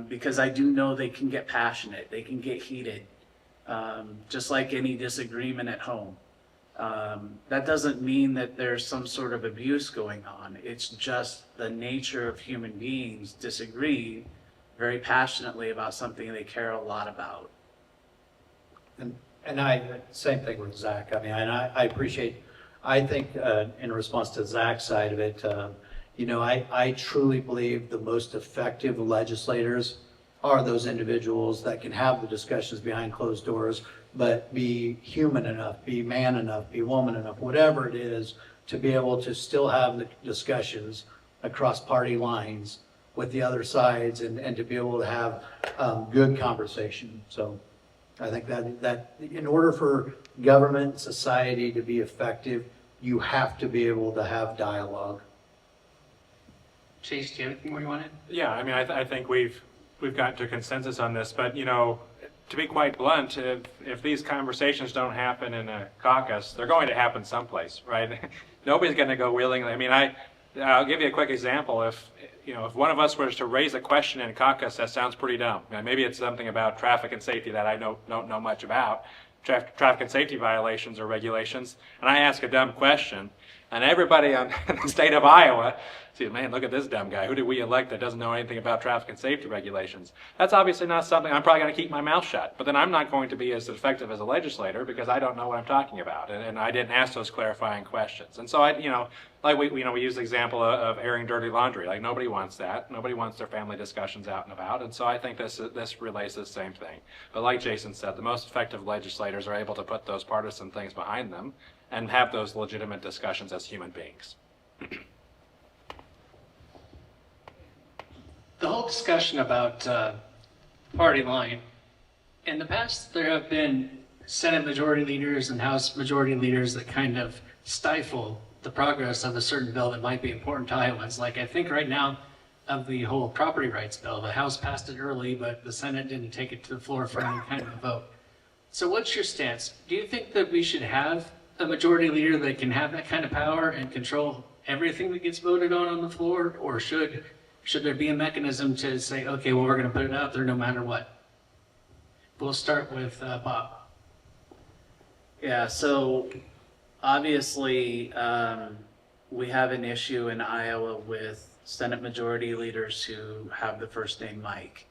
because I do know they can get passionate, they can get heated, just like any disagreement at home. That doesn't mean that there's some sort of abuse going on. It's just the nature of human beings disagree very passionately about something they care a lot about. And same thing with Zach. I mean, and I appreciate, I think in response to Zach's side of it, you know, I truly believe the most effective legislators are those individuals that can have the discussions behind closed doors, but be human enough, be man enough, be woman enough, whatever it is, to be able to still have the discussions across party lines with the other sides and to be able to have good conversation. So I think that in order for government, society to be effective, you have to be able to have dialogue. Chase, do you have anything more you wanted? Yeah, I mean, I think we've gotten to a consensus on this, but to be quite blunt, if these conversations don't happen in a caucus, they're going to happen someplace, right? Nobody's going to go willingly. I mean, I'll give you a quick example. If one of us was to raise a question in a caucus, that sounds pretty dumb. Maybe it's something about traffic and safety that I don't know much about, traffic and safety violations or regulations, and I ask a dumb question, and everybody in the state of Iowa see, man, look at this dumb guy. Who did we elect that doesn't know anything about traffic and safety regulations? That's obviously not something, I'm probably going to keep my mouth shut. But then I'm not going to be as effective as a legislator because I don't know what I'm talking about. And I didn't ask those clarifying questions. And so like we use the example of airing dirty laundry. Like nobody wants that. Nobody wants their family discussions out and about. And so I think this relates to the same thing. But like Jason said, the most effective legislators are able to put those partisan things behind them and have those legitimate discussions as human beings. The whole discussion about party line, in the past there have been Senate majority leaders and House majority leaders that kind of stifle the progress of a certain bill that might be important to Iowans. Like I think right now of the whole property rights bill, the House passed it early, but the Senate didn't take it to the floor for any kind of a vote. So what's your stance? Do you think that we should have a majority leader that can have that kind of power and control everything that gets voted on the floor, or should there be a mechanism to say, okay, well, we're going to put it out there no matter what? We'll start with Bob. Yeah, so obviously we have an issue in Iowa with Senate majority leaders who have the first name Mike.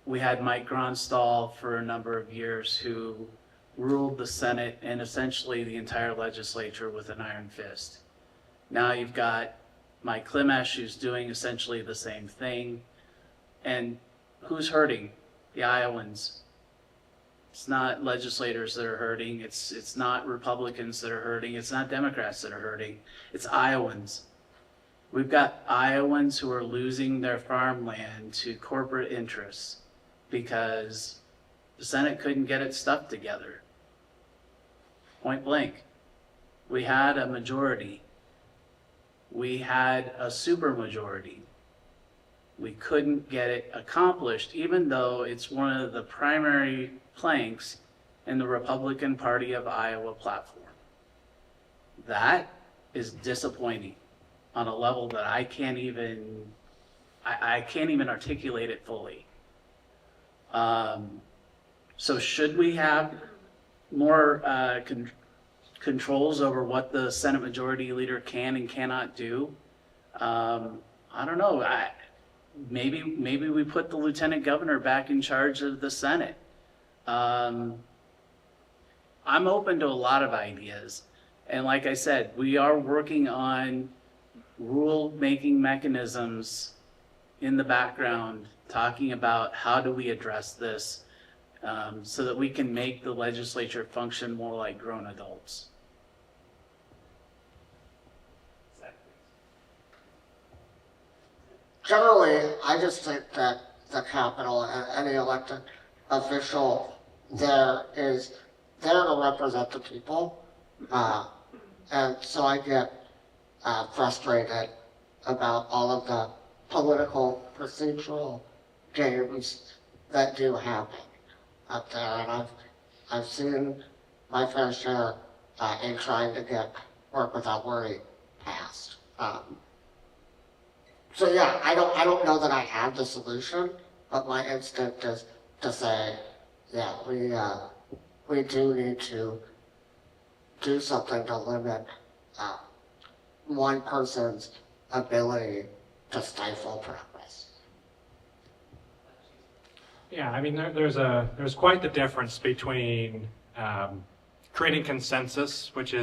We had Mike Gronstall for a number of years who ruled the Senate and essentially the entire legislature with an iron fist. Now you've got Mike Klimesh, who's doing essentially the same thing. And who's hurting? The Iowans. It's not legislators that are hurting. It's not Republicans that are hurting. It's not Democrats that are hurting. It's Iowans. We've got Iowans who are losing their farmland to corporate interests because the Senate couldn't get its stuff together. Point blank. We had a majority. We had a supermajority. We couldn't get it accomplished, even though it's one of the primary planks in the Republican Party of Iowa platform. That is disappointing on a level that I can't even articulate it fully. So should we have more controls over what the Senate Majority Leader can and cannot do? I don't know. Maybe we put the Lieutenant Governor back in charge of the Senate. I'm open to a lot of ideas. And like I said, we are working on rule-making mechanisms in the background, talking about how do we address this so that we can make the legislature function more like grown adults. Generally, I just think that the Capitol and any elected official there is there to represent the people. And so I get frustrated about all of the political procedural games that do happen out there. And I've seen my fair share in trying to get work without worry passed. So yeah, I don't know that I have the solution, but my instinct is to say, yeah, we do need to do something to limit one person's ability to stifle progress. Yeah, I mean, there's quite the difference between creating consensus, which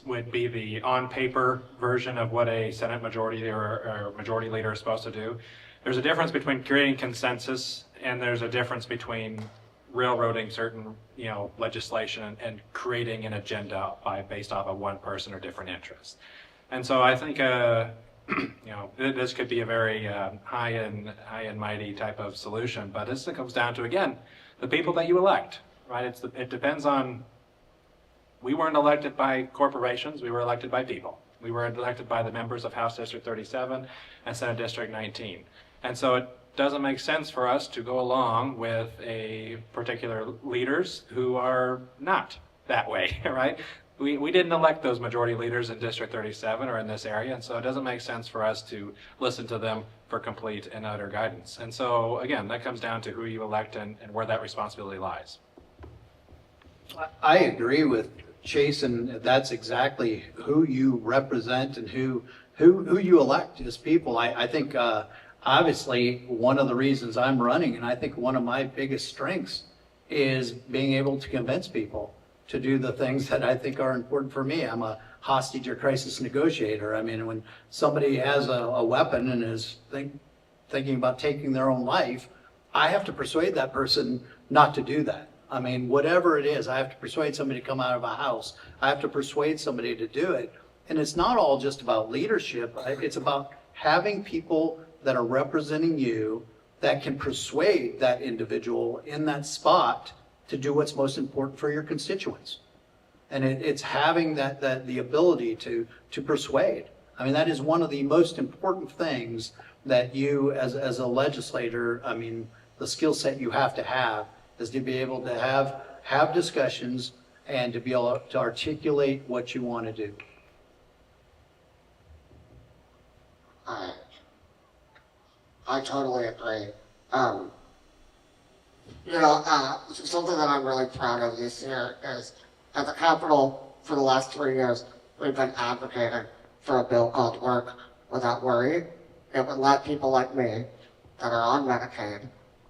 would be the on-paper version of what a Senate majority or majority leader is supposed to do. There's a difference between creating consensus, and there's a difference between railroading certain, legislation and creating an agenda based off of one person or different interests. And so I think, this could be a very high and mighty type of solution, but this comes down to, again, the people that you elect, right? It depends on, we weren't elected by corporations, we were elected by people. We were elected by the members of House District 37 and Senate District 19. And so it doesn't make sense for us to go along with a particular leaders who are not that way, right? We didn't elect those majority leaders in District 37 or in this area, and so it doesn't make sense for us to listen to them for complete and utter guidance. And so, again, that comes down to who you elect and where that responsibility lies. I agree with Chase, and that's exactly who you represent and who you elect as people. I think obviously one of the reasons I'm running, and I think one of my biggest strengths, is being able to convince people to do the things that I think are important for me. I'm a hostage or crisis negotiator. I mean, when somebody has a weapon and is thinking about taking their own life, I have to persuade that person not to do that. I mean, whatever it is, I have to persuade somebody to come out of a house. I have to persuade somebody to do it. And it's not all just about leadership. It's about having people that are representing you that can persuade that individual in that spot to do what's most important for your constituents. And it's having the ability to persuade. I mean, that is one of the most important things that you as a legislator, I mean, the skill set you have to have is to be able to have discussions and to be able to articulate what you want to do. I totally agree. Something that I'm really proud of this year is at the Capitol for the last 3 years, we've been advocating for a bill called Work Without Worry. It would let people like me that are on Medicaid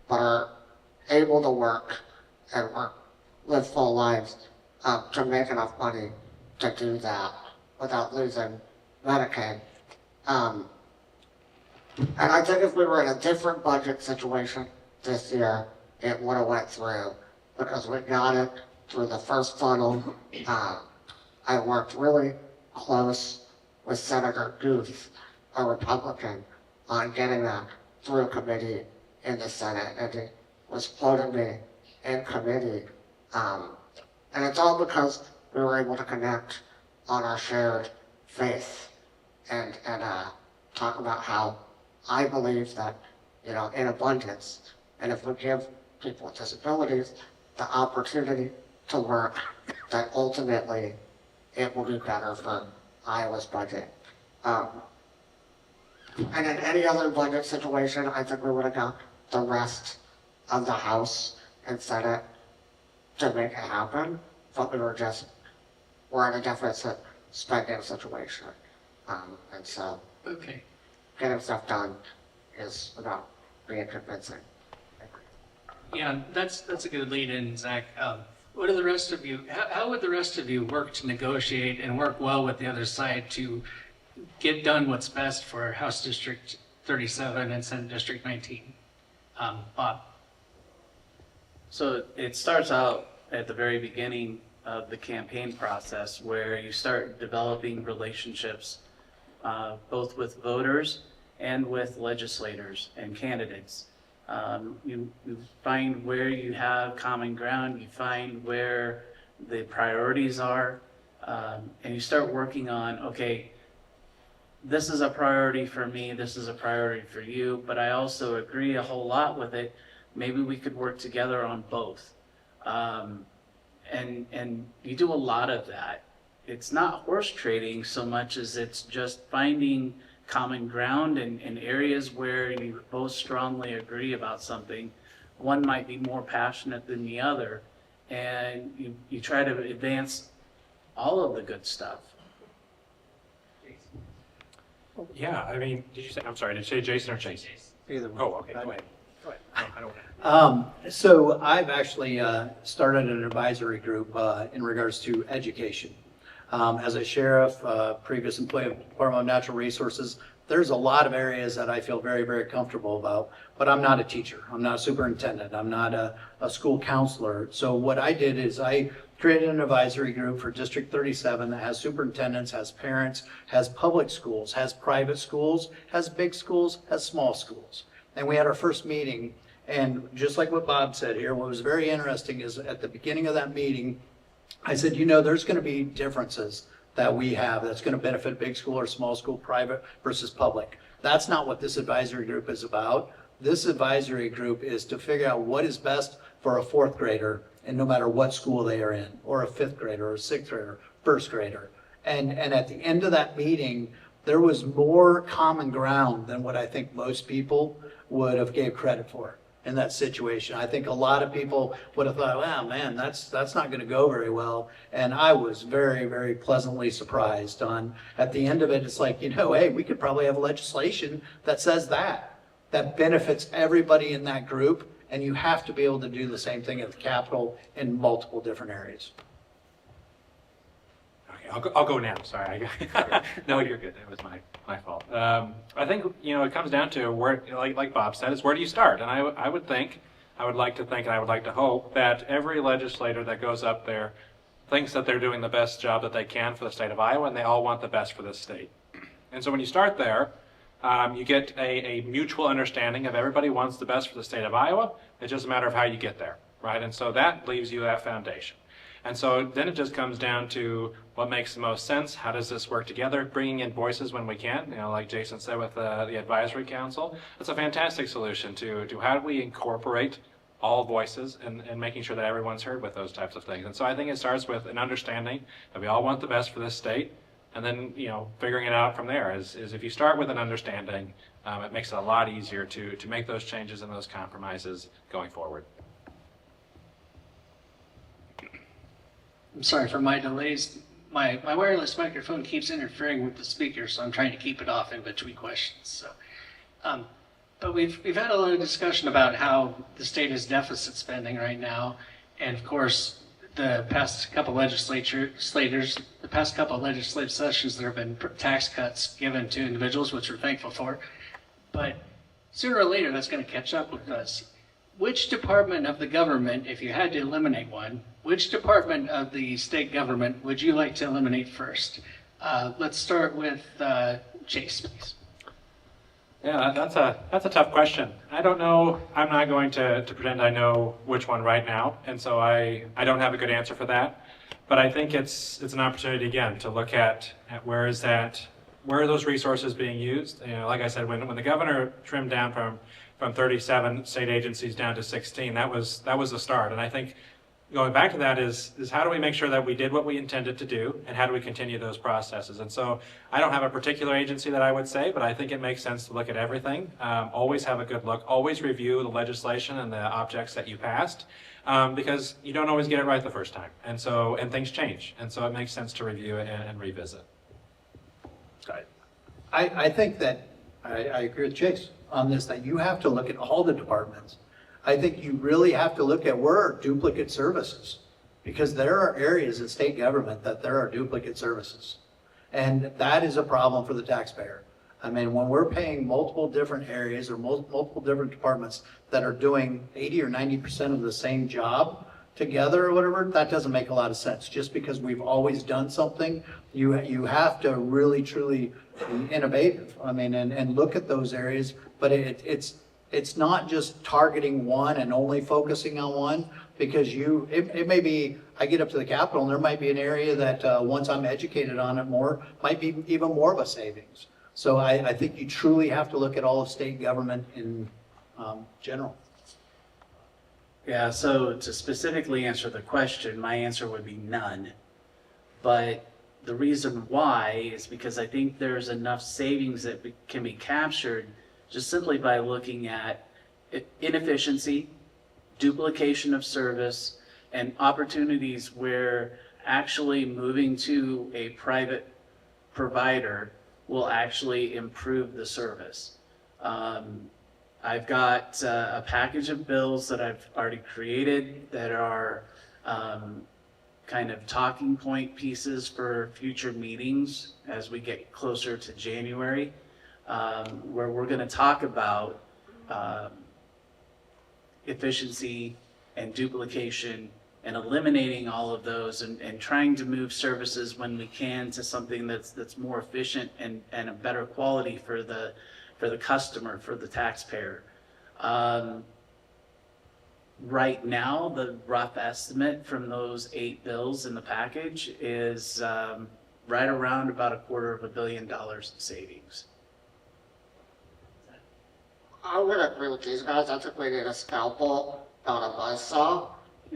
but are able to work and live full lives to make enough money to do that without losing Medicaid. And I think if we were in a different budget situation this year, it would have went through because we got it through the first funnel. I worked really close with Senator Guth, a Republican, on getting that through committee in the Senate, and he was quoting me in committee. And it's all because we were able to connect on our shared faith and talk about how I believe that, in abundance, and if we give people with disabilities the opportunity to work, that ultimately it will be better for Iowa's budget. And in any other budget situation, I think we would have got the rest of the House and Senate to make it happen, but we're in a deficit spending situation. And so Okay. getting stuff done is about being convincing. Yeah, that's a good lead in, Zach. What are the rest of you, how would the rest of you work to negotiate and work well with the other side to get done what's best for House District 37 and Senate District 19? Bob? So it starts out at the very beginning of the campaign process where you start developing relationships both with voters and with legislators and candidates. You find where you have common ground, you find where the priorities are, and you start working on, okay, this is a priority for me, this is a priority for you, but I also agree a whole lot with it. Maybe we could work together on both. And you do a lot of that. It's not horse trading so much as it's just finding common ground in areas where you both strongly agree about something. One might be more passionate than the other, and you try to advance all of the good stuff. Yeah, I mean, did you say Jason or Chase? Either one. Oh, okay, go ahead. Go ahead. I don't So I've actually started an advisory group in regards to education. As a sheriff, previous employee of the Department of Natural Resources, there's a lot of areas that I feel very, very comfortable about, but I'm not a teacher. I'm not a superintendent. I'm not a school counselor. So what I did is I created an advisory group for District 37 that has superintendents, has parents, has public schools, has private schools, has big schools, has small schools. And we had our first meeting, and just like what Bob said here, what was very interesting is at the beginning of that meeting, I said, you know, there's going to be differences that we have that's going to benefit big school or small school, private versus public. That's not what this advisory group is about. This advisory group is to figure out what is best for a fourth grader, and no matter what school they are in, or a fifth grader, or a sixth grader, first grader. And at the end of that meeting, there was more common ground than what I think most people would have gave credit for in that situation. I think a lot of people would have thought, wow, man, that's not going to go very well. And I was very, very pleasantly surprised on, at the end of it, it's like, you know, hey, we could probably have legislation that says that benefits everybody in that group. And you have to be able to do the same thing at the Capitol in multiple different areas. Okay, I'll go now. Sorry. No, you're good. That was my fault. I think, you know, it comes down to where, like Bob said, is where do you start? And I would like to think, and I would like to hope that every legislator that goes up there thinks that they're doing the best job that they can for the state of Iowa, and they all want the best for this state. And so when you start there, you get a mutual understanding of everybody wants the best for the state of Iowa. It's just a matter of how you get there, right? And so that leaves you that foundation. And so then it just comes down to what makes the most sense. How does this work together? Bringing in voices when we can, you know, like Jason said with the advisory council. It's a fantastic solution to how do we incorporate all voices and making sure that everyone's heard with those types of things. And so I think it starts with an understanding that we all want the best for this state. And then, you know, figuring it out from there is if you start with an understanding, it makes it a lot easier to make those changes and those compromises going forward. I'm sorry for my delays. My wireless microphone keeps interfering with the speaker, so I'm trying to keep it off in between questions. So, but we've had a lot of discussion about how the state is deficit spending right now, and of course, the past couple legislative sessions, there have been tax cuts given to individuals, which we're thankful for. But sooner or later, that's going to catch up with us. Which department of the government, if you had to eliminate one, which department of the state government would you like to eliminate first? Let's start with Chase, please. Yeah, that's a tough question. I don't know. I'm not going to pretend I know which one right now, and so I don't have a good answer for that. But I think it's an opportunity again to look at where are those resources being used. You know, like I said, when the governor trimmed down from 37 state agencies down to 16, that was the start. And I think going back to that is how do we make sure that we did what we intended to do, and how do we continue those processes? And so I don't have a particular agency that I would say, but I think it makes sense to look at everything. Always have a good look. Always review the legislation and the objects that you passed, because you don't always get it right the first time. And things change. And so it makes sense to review it and revisit. I think that I agree with Chase on this, that you have to look at all the departments. I think you really have to look at where are duplicate services, because there are areas in state government that there are duplicate services. And that is a problem for the taxpayer. I mean, when we're paying multiple different areas or multiple different departments that are doing 80 or 90% of the same job together or whatever, that doesn't make a lot of sense. Just because we've always done something, you have to really, truly be innovative. I mean, and look at those areas, but it's not just targeting one and only focusing on one, because it may be, I get up to the Capitol and there might be an area that once I'm educated on it more, might be even more of a savings. So I think you truly have to look at all of state government in general. Yeah, so to specifically answer the question, my answer would be none. But the reason why is because I think there's enough savings that can be captured just simply by looking at inefficiency, duplication of service, and opportunities where actually moving to a private provider will actually improve the service. I've got a package of bills that I've already created that are kind of talking point pieces for future meetings as we get closer to January, where we're going to talk about efficiency and duplication and eliminating all of those and trying to move services when we can to something that's more efficient and a better quality for the customer, for the taxpayer. Right now, the rough estimate from those 8 bills in the package is right around about $250 million in savings. I'm gonna agree with these guys. I think we need a scalpel, not a buzzsaw.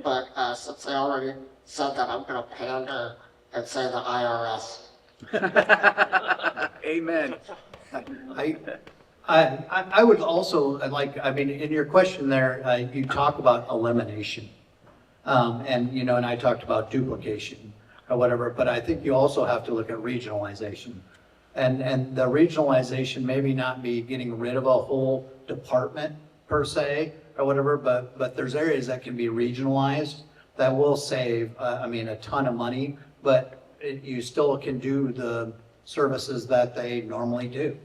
But since they already said that, I'm gonna pander and say the IRS. Amen. I would also, I mean, in your question there, you talk about elimination. And, you know, and I talked about duplication or whatever, but I think you also have to look at regionalization. And the regionalization maybe not be getting rid of a whole department per se or whatever, but there's areas that can be regionalized that will save, I mean, a ton of money, but you still can do the services that they normally do.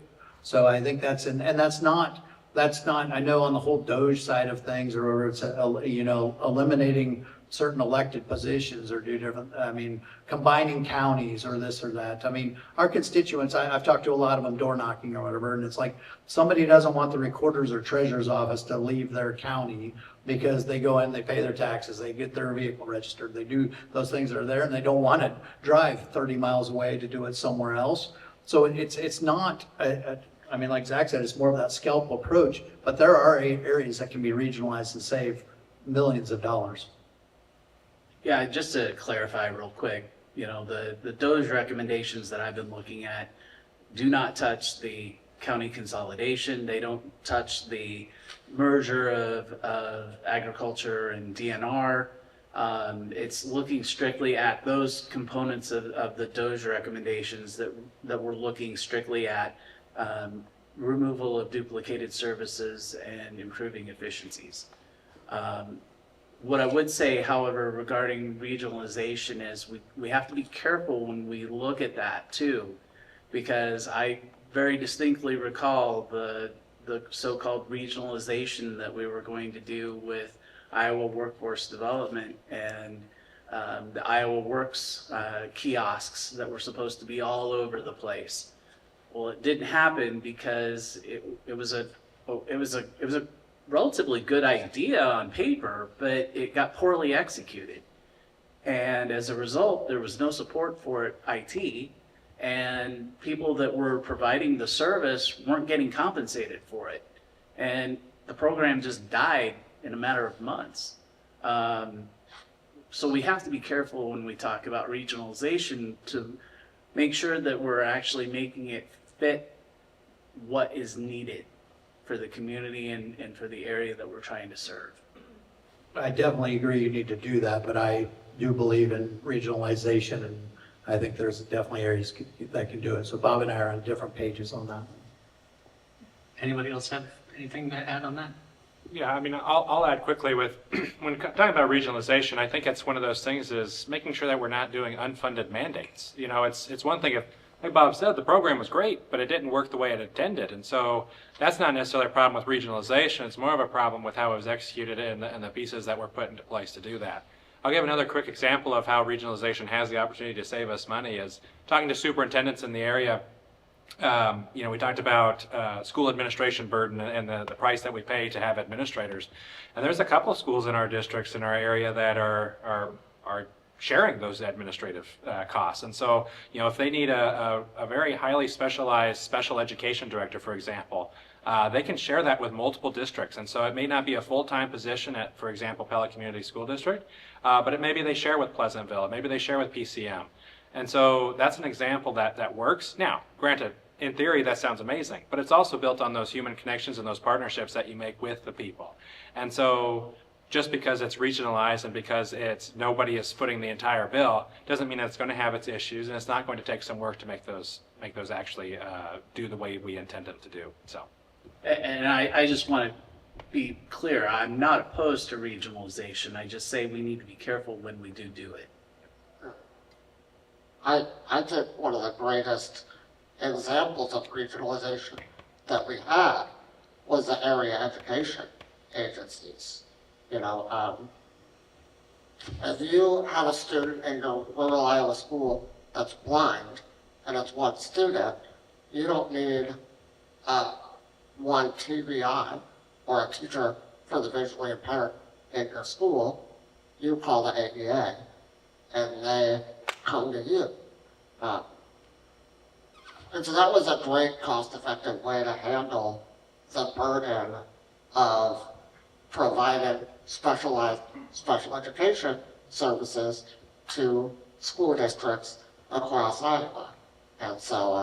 So I think that's, and that's not, I know on the whole Doge side of things, or it's, you know, eliminating certain elected positions or do different, I mean, combining counties or this or that. I mean, our constituents, I've talked to a lot of them door knocking or whatever, and it's like somebody doesn't want the recorder's or treasurer's office to leave their county because they go in, they pay their taxes, they get their vehicle registered, they do those things that are there, and they don't want to drive 30 miles away to do it somewhere else. So it's not, I mean, like Zach said, it's more of that scalpel approach, but there are areas that can be regionalized and save millions of dollars. Yeah, just to clarify real quick, you know, the Doge recommendations that I've been looking at do not touch the county consolidation. They don't touch the merger of agriculture and DNR. It's looking strictly at those components of the Doge recommendations that we're looking strictly at removal of duplicated services and improving efficiencies. What I would say, however, regarding regionalization is we have to be careful when we look at that too, because I very distinctly recall the so-called regionalization that we were going to do with Iowa Workforce Development and the Iowa Works kiosks that were supposed to be all over the place. Well, it didn't happen because it was a relatively good idea on paper, but it got poorly executed. And as a result, there was no support for IT, and people that were providing the service weren't getting compensated for it. And the program just died in a matter of months. So we have to be careful when we talk about regionalization to make sure that we're actually making it fit what is needed for the community and for the area that we're trying to serve. I definitely agree you need to do that, but I do believe in regionalization, and I think there's definitely areas that can do it. So Bob and I are on different pages on that. Anybody else have anything to add on that? Yeah, I mean, I'll add quickly with, when talking about regionalization, I think it's one of those things is making sure that we're not doing unfunded mandates. You know, it's one thing if, like Bob said, the program was great, but it didn't work the way it intended. And so that's not necessarily a problem with regionalization. It's more of a problem with how it was executed and the pieces that were put into place to do that. I'll give another quick example of how regionalization has the opportunity to save us money is talking to superintendents in the area. You know, we talked about school administration burden and the price that we pay to have administrators. And there's a couple of schools in our districts in our area that are sharing those administrative costs. And so, you know, if they need a very highly specialized special education director, for example, they can share that with multiple districts. And so it may not be a full-time position at, for example, Pella Community School District, but it maybe they share with Pleasantville, maybe they share with PCM. And so that's an example that works. Now, granted, in theory, that sounds amazing, but it's also built on those human connections and those partnerships that you make with the people. And so just because it's regionalized and because nobody is footing the entire bill doesn't mean that it's going to have its issues, and it's not going to take some work to make those actually do the way we intend them to do. So, And I just want to be clear, I'm not opposed to regionalization. I just say we need to be careful when we do it. I think one of the greatest examples of regionalization that we had was the area education agencies. You know, if you have a student in your rural Iowa school that's blind, and it's one student, you don't need one TVI or a teacher for the visually impaired in your school. You call the AEA, and they come to you. And so that was a great cost-effective way to handle the burden of providing specialized special education services to school districts across Iowa. And so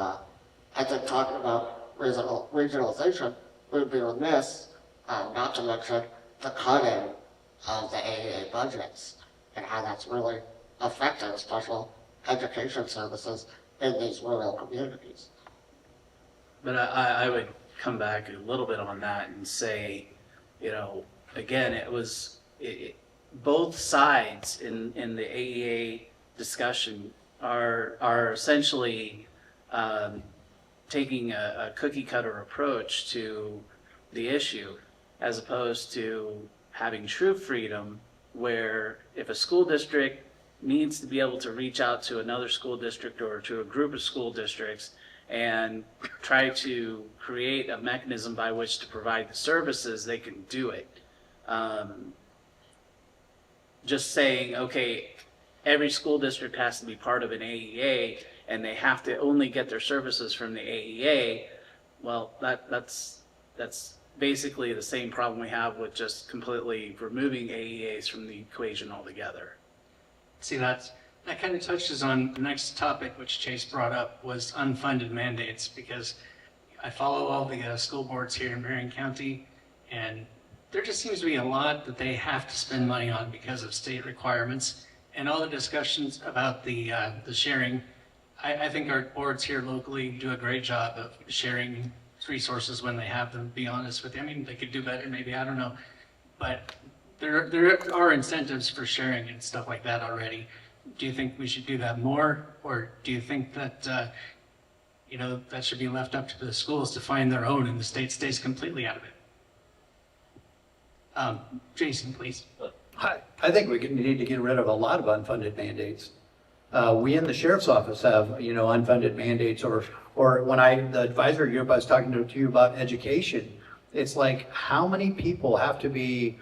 I think talking about regionalization, we'd be remiss not to mention the cutting of the AEA budgets and how that's really affecting special education services in these rural communities. But I would come back a little bit on that and say, again, it was both sides in the AEA discussion are essentially taking a cookie cutter approach to the issue, as opposed to having true freedom, where if a school district needs to be able to reach out to another school district or to a group of school districts and try to create a mechanism by which to provide the services, they can do it. Just saying, okay, every school district has to be part of an AEA and they have to only get their services from the AEA, well, that's basically the same problem we have with just completely removing AEAs from the equation altogether. See, that kind of touches on the next topic, which Chase brought up, was unfunded mandates, because I follow all the school boards here in Marion County, and there just seems to be a lot that they have to spend money on because of state requirements, and all the discussions about the sharing. I think our boards here locally do a great job of sharing resources when they have them, to be honest with you. I mean, they could do better, maybe, I don't know. But there are incentives for sharing and stuff like that already. Do you think we should do that more? Or do you think that, that should be left up to the schools to find their own and the state stays completely out of it? Jason, please. I think we need to get rid of a lot of unfunded mandates. We in the sheriff's office have, unfunded mandates, or when the advisory group I was talking to you about education, it's like, how many people have to be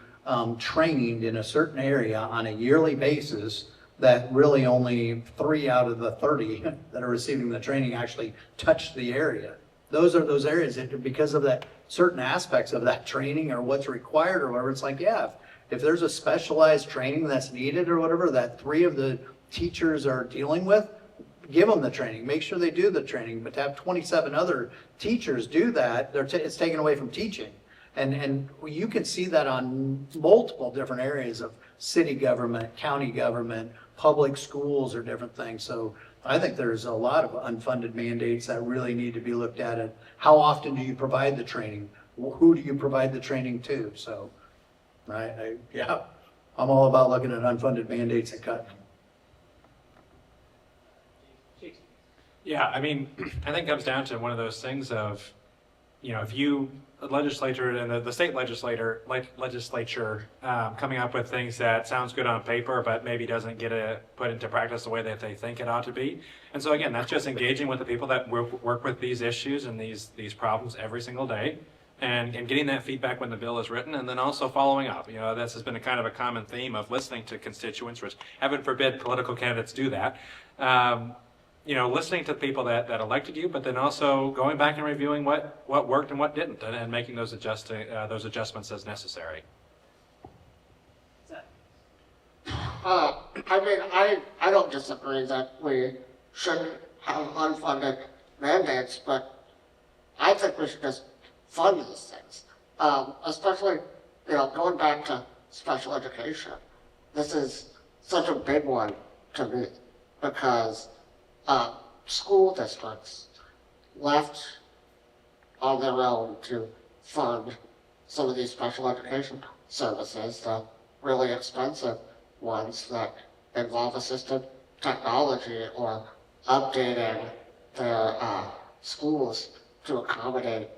trained in a certain area on a yearly basis that really only 3 out of the 30 that are receiving the training actually touch the area. Those are those areas that, because of that certain aspects of that training or what's required or whatever, it's like, yeah, if there's a specialized training that's needed or whatever that 3 of the teachers are dealing with, give them the training, make sure they do the training. But to have 27 other teachers do that, it's taken away from teaching. And you can see that on multiple different areas of city government, county government, public schools, or different things. So I think there's a lot of unfunded mandates that really need to be looked at. And how often do you provide the training? Who do you provide the training to? So, yeah, I'm all about looking at unfunded mandates and cutting them. Yeah, I mean, I think it comes down to one of those things of, if you, the legislature and the state legislature coming up with things that sounds good on paper, but maybe doesn't get it put into practice the way that they think it ought to be. And so again, that's just engaging with the people that work with these issues and these problems every single day, and getting that feedback when the bill is written, and then also following up. This has been a kind of a common theme of listening to constituents, which heaven forbid political candidates do that. Listening to people that elected you, but then also going back and reviewing what worked and what didn't, and making those adjustments as necessary. I don't disagree that we shouldn't have unfunded mandates, but I think we should just fund these things. Especially, going back to special education. This is such a big one to me, because school districts left on their own to fund some of these special education services, the really expensive ones that involve assistive technology or updating their schools to accommodate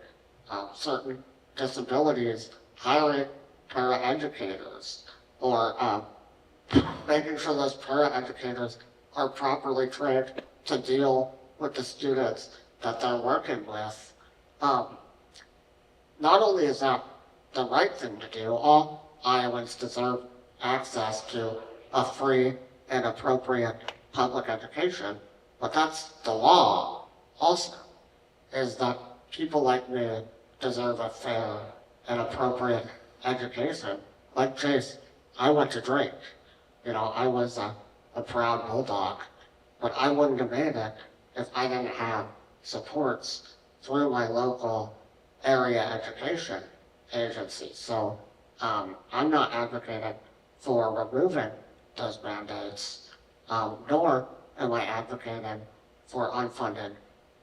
certain disabilities, hiring paraeducators, or making sure those paraeducators are properly trained to deal with the students that they're working with. Not only is that the right thing to do, all Iowans deserve access to a free and appropriate public education, but that's the law also, is that people like me deserve a fair and appropriate education. Like Chase, I went to Drake. You know, I was a proud Bulldog, but I wouldn't have made it if I didn't have supports through my local area education agency. So I'm not advocating for removing those mandates, nor am I advocating for unfunded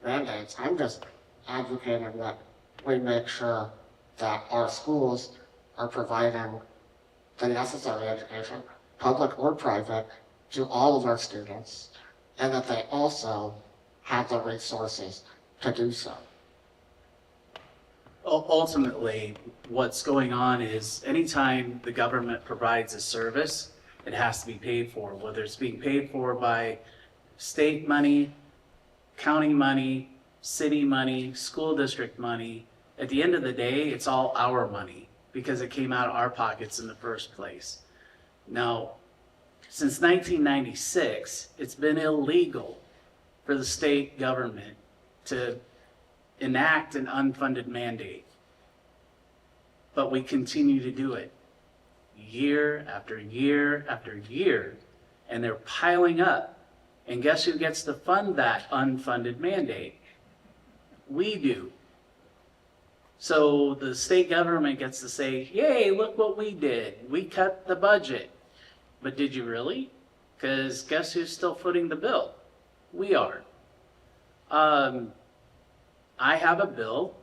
mandates. I'm just advocating that we make sure that our schools are providing the necessary education, public or private, to all of our students, and that they also have the resources to do so. Ultimately, what's going on is anytime the government provides a service, it has to be paid for, whether it's being paid for by state money, county money, city money, school district money. At the end of the day, it's all our money because it came out of our pockets in the first place. Now, since 1996, it's been illegal for the state government to enact an unfunded mandate. But we continue to do it year after year after year, and they're piling up. And guess who gets to fund that unfunded mandate? We do. So the state government gets to say, yay, look what we did. We cut the budget. But did you really? Because guess who's still footing the bill? We are. I have a bill.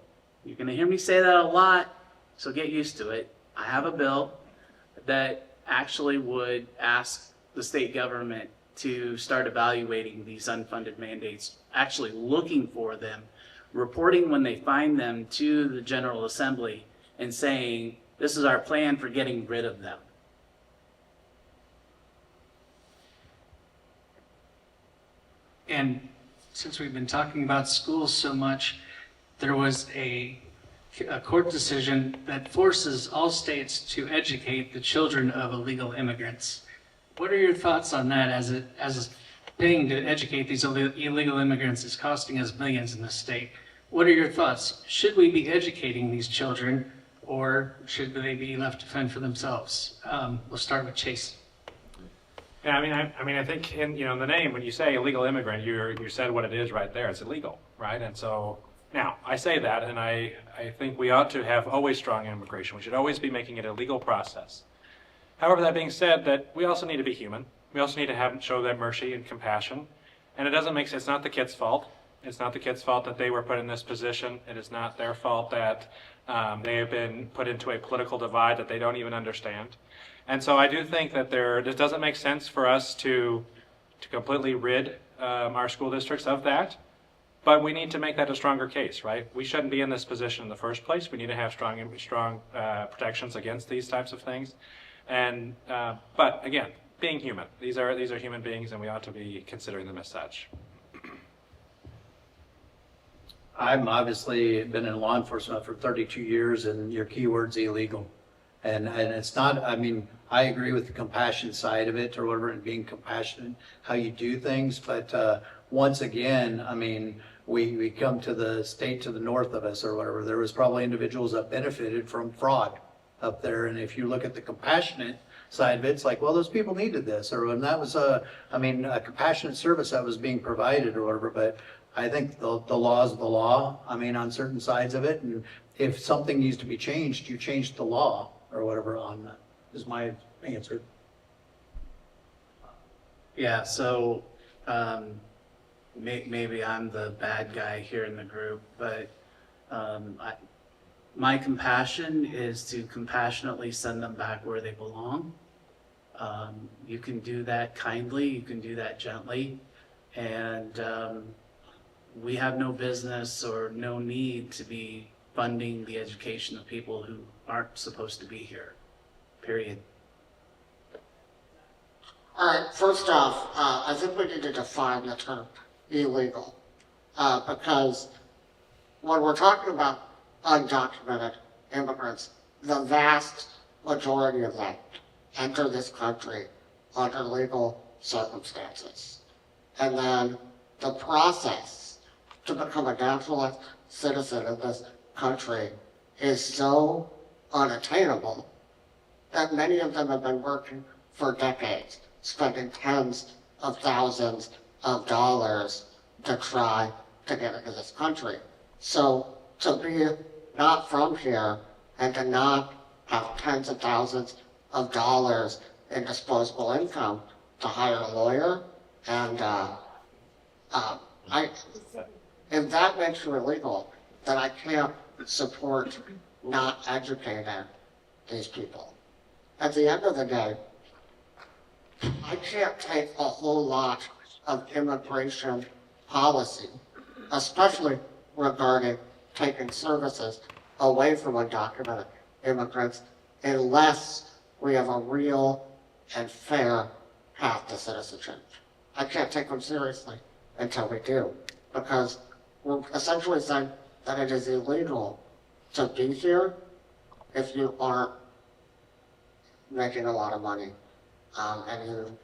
You're going to hear me say that a lot, so get used to it. I have a bill that actually would ask the state government to start evaluating these unfunded mandates, actually looking for them, reporting when they find them to the General Assembly, and saying, this is our plan for getting rid of them. And since we've been talking about schools so much, there was a court decision that forces all states to educate the children of illegal immigrants. What are your thoughts on that, as paying to educate these illegal immigrants is costing us millions in this state? What are your thoughts? Should we be educating these children, or should they be left to fend for themselves? We'll start with Chase. Yeah, I mean, I think in the name, when you say illegal immigrant, you said what it is right there. It's illegal, right? And so now I say that, and I think we ought to have always strong immigration. We should always be making it a legal process. However, that being said, that we also need to be human. We also need to show that mercy and compassion. And it doesn't make sense. It's not the kids' fault. It's not the kids' fault that they were put in this position. It is not their fault that they have been put into a political divide that they don't even understand. And so I do think that it doesn't make sense for us to completely rid our school districts of that, but we need to make that a stronger case, right? We shouldn't be in this position in the first place. We need to have strong protections against these types of things. And but again, being human, these are human beings, and we ought to be considering them as such. I'm obviously been in law enforcement for 32 years, and your keyword's illegal. And it's not, I mean, I agree with the compassion side of it, or whatever, and being compassionate, how you do things. But once again, I mean, we come to the state to the north of us or whatever, there was probably individuals that benefited from fraud up there. And if you look at the compassionate side of it, it's like, well, those people needed this, or when that was a compassionate service that was being provided or whatever. But I think the law is the law, I mean, on certain sides of it. And if something needs to be changed, you change the law or whatever on that, is my answer. Yeah, so maybe I'm the bad guy here in the group, but my compassion is to compassionately send them back where they belong. You can do that kindly, you can do that gently, and we have no business or no need to be funding the education of people who aren't supposed to be here, period. All right, first off, I think we need to define the term illegal, because when we're talking about undocumented immigrants, the vast majority of them enter this country under legal circumstances. And then the process to become a naturalized citizen of this country is so unattainable that many of them have been working for decades, spending tens of thousands of dollars to try to get into this country. So to be not from here and to not have tens of thousands of dollars in disposable income to hire a lawyer and if that makes you illegal, then I can't support not educating these people. At the end of the day, I can't take a whole lot of immigration policy, especially regarding taking services away from undocumented immigrants, unless we have a real and fair path to citizenship. I can't take them seriously until we do, because we're essentially saying that it is illegal to be here if you aren't making a lot of money, and you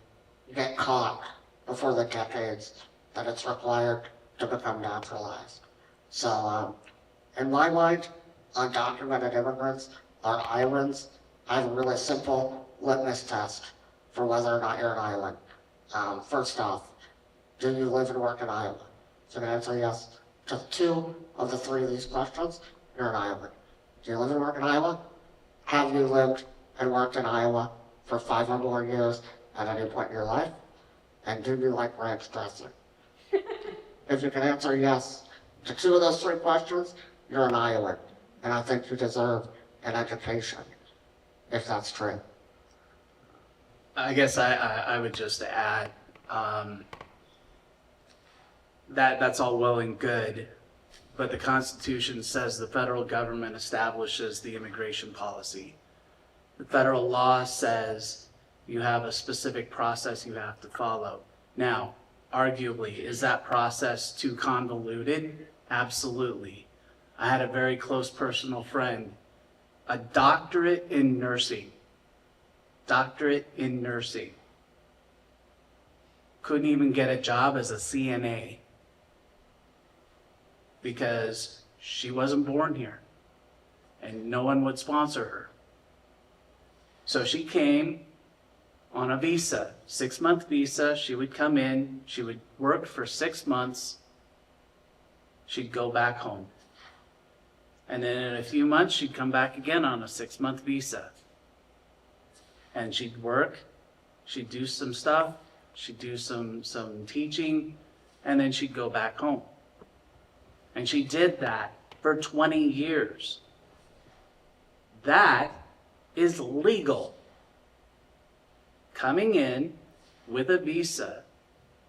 get caught before the decades that it's required to become naturalized. So, in my mind, undocumented immigrants are islands. I have a really simple litmus test for whether or not you're an island. First off, do you live and work in Iowa? So you can answer yes to 2 of the 3 of these questions, you're an island. Do you live and work in Iowa? Have you lived and worked in Iowa for 5 or more years at any point in your life? And do you like ranch dressing? If you can answer yes to 2 of those 3 questions, you're an Iowan. And I think you deserve an education, if that's true. I guess I would just add, that's all well and good, but the Constitution says the federal government establishes the immigration policy. The federal law says you have a specific process you have to follow. Now, arguably, is that process too convoluted? Absolutely. I had a very close personal friend, a doctorate in nursing. Couldn't even get a job as a CNA because she wasn't born here and no one would sponsor her. So she came on a visa, 6-month visa. She would come in, she would work for 6 months, she'd go back home. And then in a few months, she'd come back again on a 6-month visa. And she'd work, she'd do some stuff, she'd do some teaching, and then she'd go back home. And she did that for 20 years. That is legal. Coming in with a visa,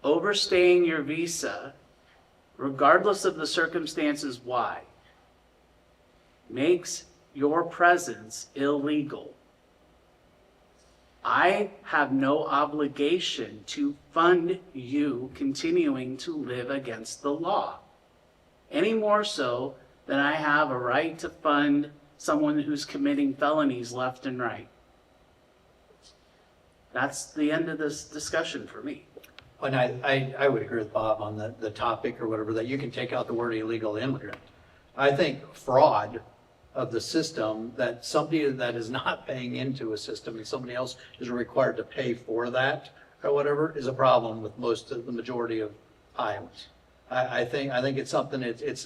overstaying your visa, regardless of the circumstances why, makes your presence illegal. I have no obligation to fund you continuing to live against the law, any more so than I have a right to fund someone who's committing felonies left and right. That's the end of this discussion for me. And I would agree with Bob on the topic or whatever, that you can take out the word illegal immigrant. I think fraud of the system, that somebody that is not paying into a system and somebody else is required to pay for that or whatever, is a problem with most of the majority of Iowans. I think it's something, it's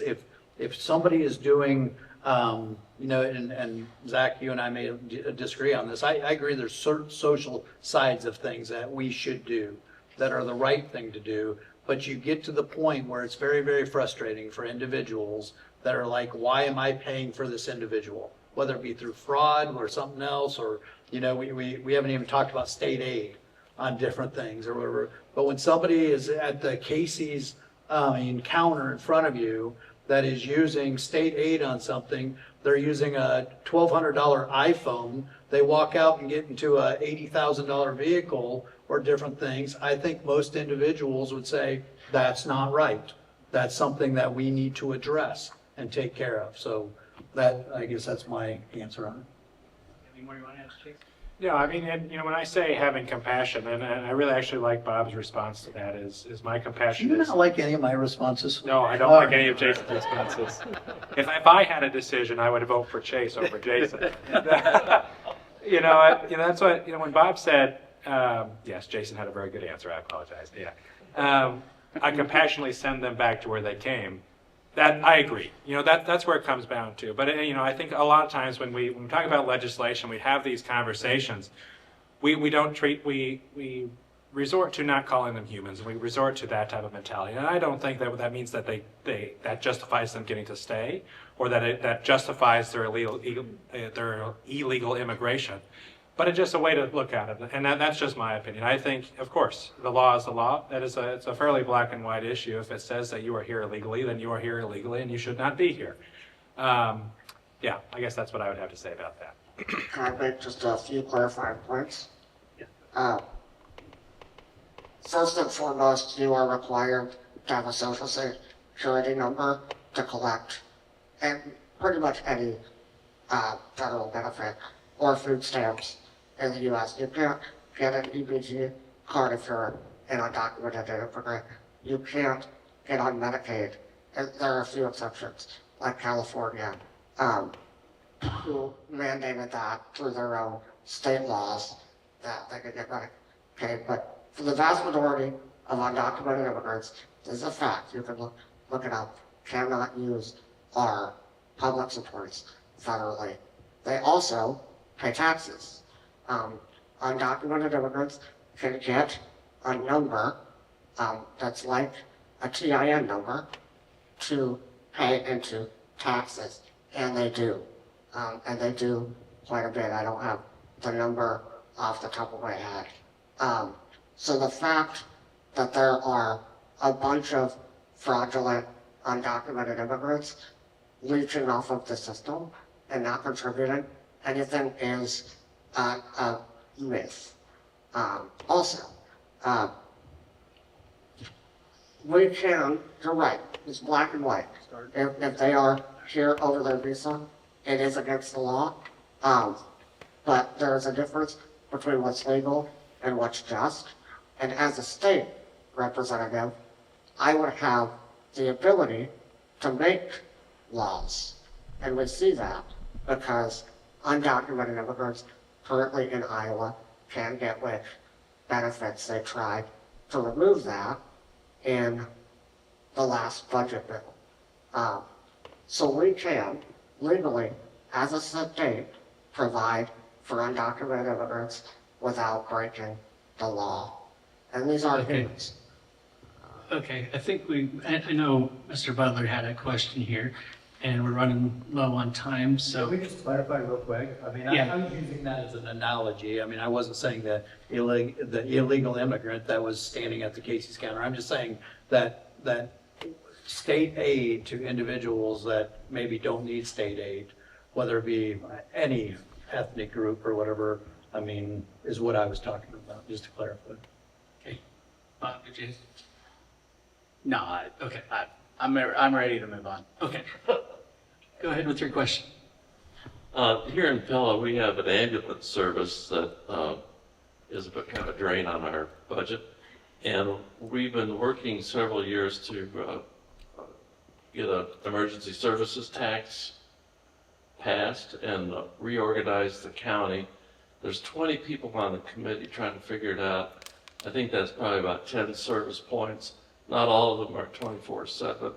if somebody is doing, and Zach, you and I may disagree on this. I agree there's certain social sides of things that we should do that are the right thing to do, but you get to the point where it's very, very frustrating for individuals that are like, why am I paying for this individual? Whether it be through fraud or something else, or, we haven't even talked about state aid on different things or whatever. But when somebody is at the Casey's counter in front of you that is using state aid on something, they're using a $1,200 iPhone, they walk out and get into a $80,000 vehicle or different things, I think most individuals would say, that's not right. That's something that we need to address and take care of. So that, I guess that's my answer on it. Any more you want to add, Chase? Yeah, I mean, and, when I say having compassion, and I really actually like Bob's response to that, is my Do compassion you is... not like any of my responses? No, I don't All like right. any of Jason's responses. If I had a decision, I would vote for Chase over Jason. That's what, when Bob said, yes, Jason had a very good answer, I apologize, yeah. I compassionately send them back to where they came. That, I agree. That's where it comes down to. But, I think a lot of times when we talk about legislation, we have these conversations, we don't treat, we resort to not calling them humans, and we resort to that type of mentality. And I don't think that means that that justifies them getting to stay, or that justifies their illegal immigration. But it's just a way to look at it, and that's just my opinion. I think, of course, the law is the law. It's a fairly black and white issue. If it says that you are here illegally, then you are here illegally, and you should not be here. Yeah, I guess that's what I would have to say about that. Can I make just a few clarifying points? First and foremost, you are required to have a social security number to collect and pretty much any federal benefit or food stamps in the U.S. You can't get an EBT card if you're an undocumented immigrant. You can't get on Medicaid. And there are a few exceptions, like California, who mandated that through their own state laws that they could get Medicaid. But for the vast majority of undocumented immigrants, this is a fact. You can look it up. Cannot use our public supports federally. They also pay taxes. Undocumented immigrants can get a number that's like a TIN number to pay into taxes, and they do. And they do quite a bit. I don't have the number off the top of my head. So the fact that there are a bunch of fraudulent undocumented immigrants leeching off of the system and not contributing anything is a myth. Also, we can, you're right, it's black and white. If they are here over their visa, it is against the law. But there's a difference between what's legal and what's just. And as a state representative, I would have the ability to make laws. And we see that because undocumented immigrants currently in Iowa can get WIC benefits. They tried to remove that in the last budget bill. So we can legally, as a state, provide for undocumented immigrants without breaking the law. And these are Okay. humans. Okay, I think I know Mr. Butler had a question here, and we're running low on time, So so. we just clarify real quick. I mean, Yeah. I'm using that as an analogy. I mean, I wasn't saying the illegal immigrant that was standing at the Casey's counter. I'm just saying that state aid to individuals that maybe don't need state aid, whether it be any ethnic group or whatever, I mean, is what I was talking about, just to clarify. Okay. Bob, did you? No, Okay. I'm ready to move on. Okay. Go ahead with your question. Here in Pella, we have an ambulance service that is a bit kind of a drain on our budget. And we've been working several years to get an emergency services tax passed and reorganize the county. There's 20 people on the committee trying to figure it out. I think that's probably about 10 service points. Not all of them are 24/7.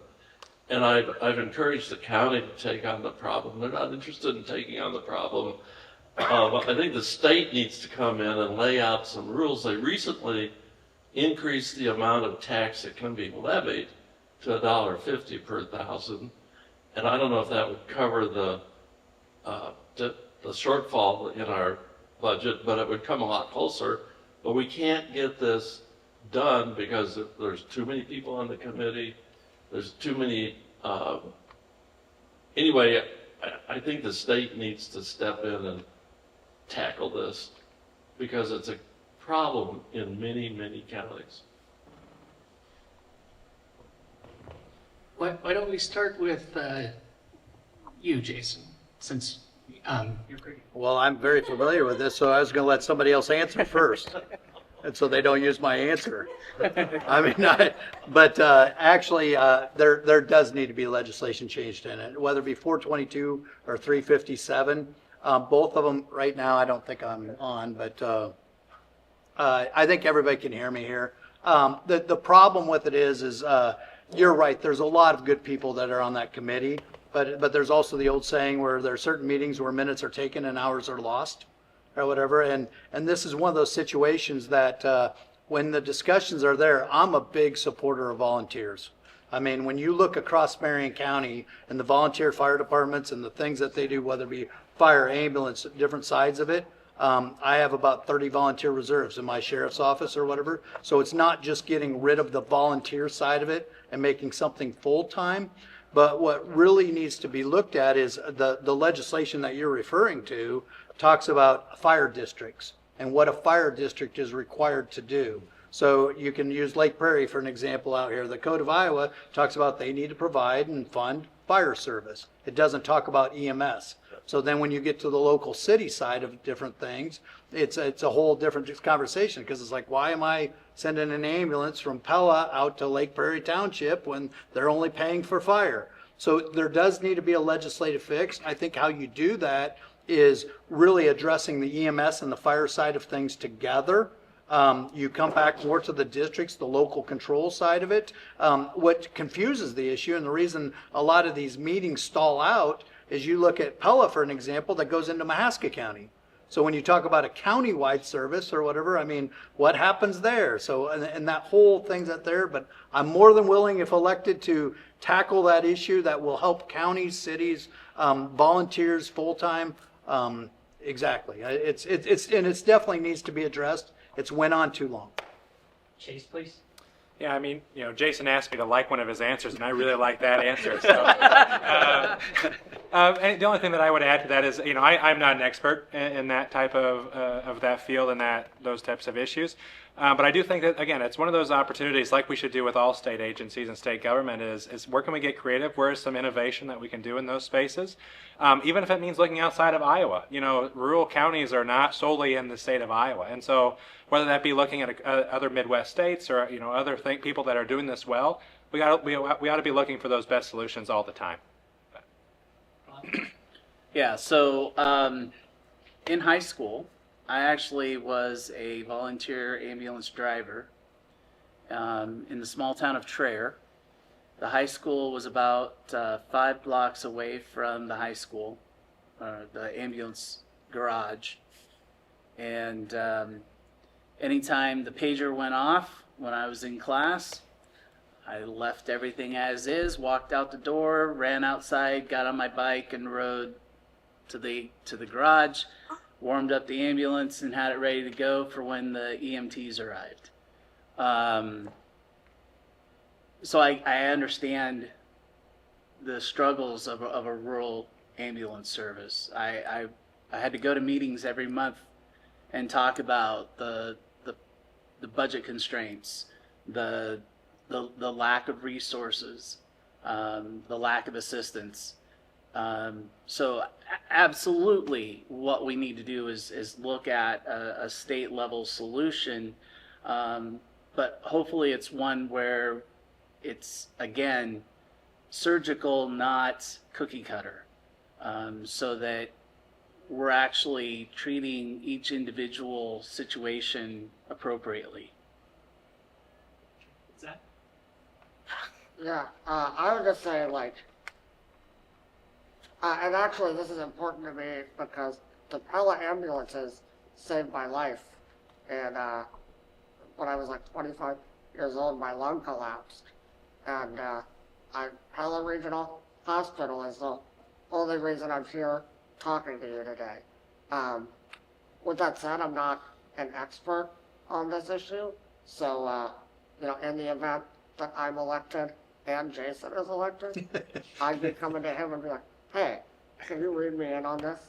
And I've encouraged the county to take on the problem. They're not interested in taking on the problem. I think the state needs to come in and lay out some rules. They recently increased the amount of tax that can be levied to $1.50 per thousand. And I don't know if that would cover the shortfall in our budget, but it would come a lot closer. But we can't get this done because there's too many people on the committee. There's too many Anyway, I think the state needs to step in and tackle this because it's a problem in many, many counties. Why don't we start with you, Jason, since you're pretty. Well, I'm very familiar with this, so I was going to let somebody else answer first. And so they don't use my answer. I mean, but actually, there does need to be legislation changed in it, whether it be 422 or 357. Both of them right now, I don't think I'm on, but I think everybody can hear me here. The problem with it is you're right. There's a lot of good people that are on that committee, but there's also the old saying where there are certain meetings where minutes are taken and hours are lost, or whatever. And this is one of those situations that when the discussions are there, I'm a big supporter of volunteers. I mean, when you look across Marion County and the volunteer fire departments and the things that they do, whether it be fire, ambulance, different sides of it, I have about 30 volunteer reserves in my sheriff's office or whatever. So it's not just getting rid of the volunteer side of it and making something full-time. But what really needs to be looked at is the legislation that you're referring to talks about fire districts and what a fire district is required to do. So you can use Lake Prairie for an example out here. The Code of Iowa talks about they need to provide and fund fire service. It doesn't talk about EMS. So then when you get to the local city side of different things, it's a whole different conversation, because it's like, why am I sending an ambulance from Pella out to Lake Prairie Township when they're only paying for fire? So there does need to be a legislative fix. I think how you do that is really addressing the EMS and the fire side of things together. You come back more to the districts, the local control side of it. What confuses the issue, and the reason a lot of these meetings stall out, is you look at Pella, for an example, that goes into Mahaska County. So when you talk about a county-wide service or whatever, I mean, what happens there? So, and that whole thing's out there, but I'm more than willing, if elected, to tackle that issue that will help counties, cities, volunteers, full-time. Exactly. It's definitely needs to be addressed. It's went on too long. Chase, please. Yeah, I mean, Jason asked me to like one of his answers, and I really like that answer. So, and the only thing that I would add to that is, I'm not an expert in that type of that field and those types of issues. But I do think that, again, it's one of those opportunities, like we should do with all state agencies and state government, is where can we get creative? Where is some innovation that we can do in those spaces? Even if it means looking outside of Iowa. Rural counties are not solely in the state of Iowa. And so whether that be looking at other Midwest states or, other people that are doing this well, we ought to be looking for those best solutions all the time. Yeah, so in high school, I actually was a volunteer ambulance driver in the small town of Traer. The high school was about 5 blocks away from the high school, the ambulance garage. And anytime the pager went off when I was in class, I left everything as is, walked out the door, ran outside, got on my bike and rode to the garage, warmed up the ambulance and had it ready to go for when the EMTs arrived. So I understand the struggles of a rural ambulance service. I had to go to meetings every month and talk about the budget constraints, the lack of resources, the lack of assistance. So absolutely what we need to do is look at a state level solution, but hopefully it's one where it's, again, surgical, not cookie cutter, so that we're actually treating each individual situation appropriately. Is that? Yeah, I would just say, and actually this is important to me because the Pella ambulances saved my life. And when I was 25 years old, my lung collapsed. And Pella Regional Hospital is the only reason I'm here talking to you today. With that said, I'm not an expert on this issue. So, in the event that I'm elected and Jason is elected, I'd be coming to him and be like, hey, can you read me in on this?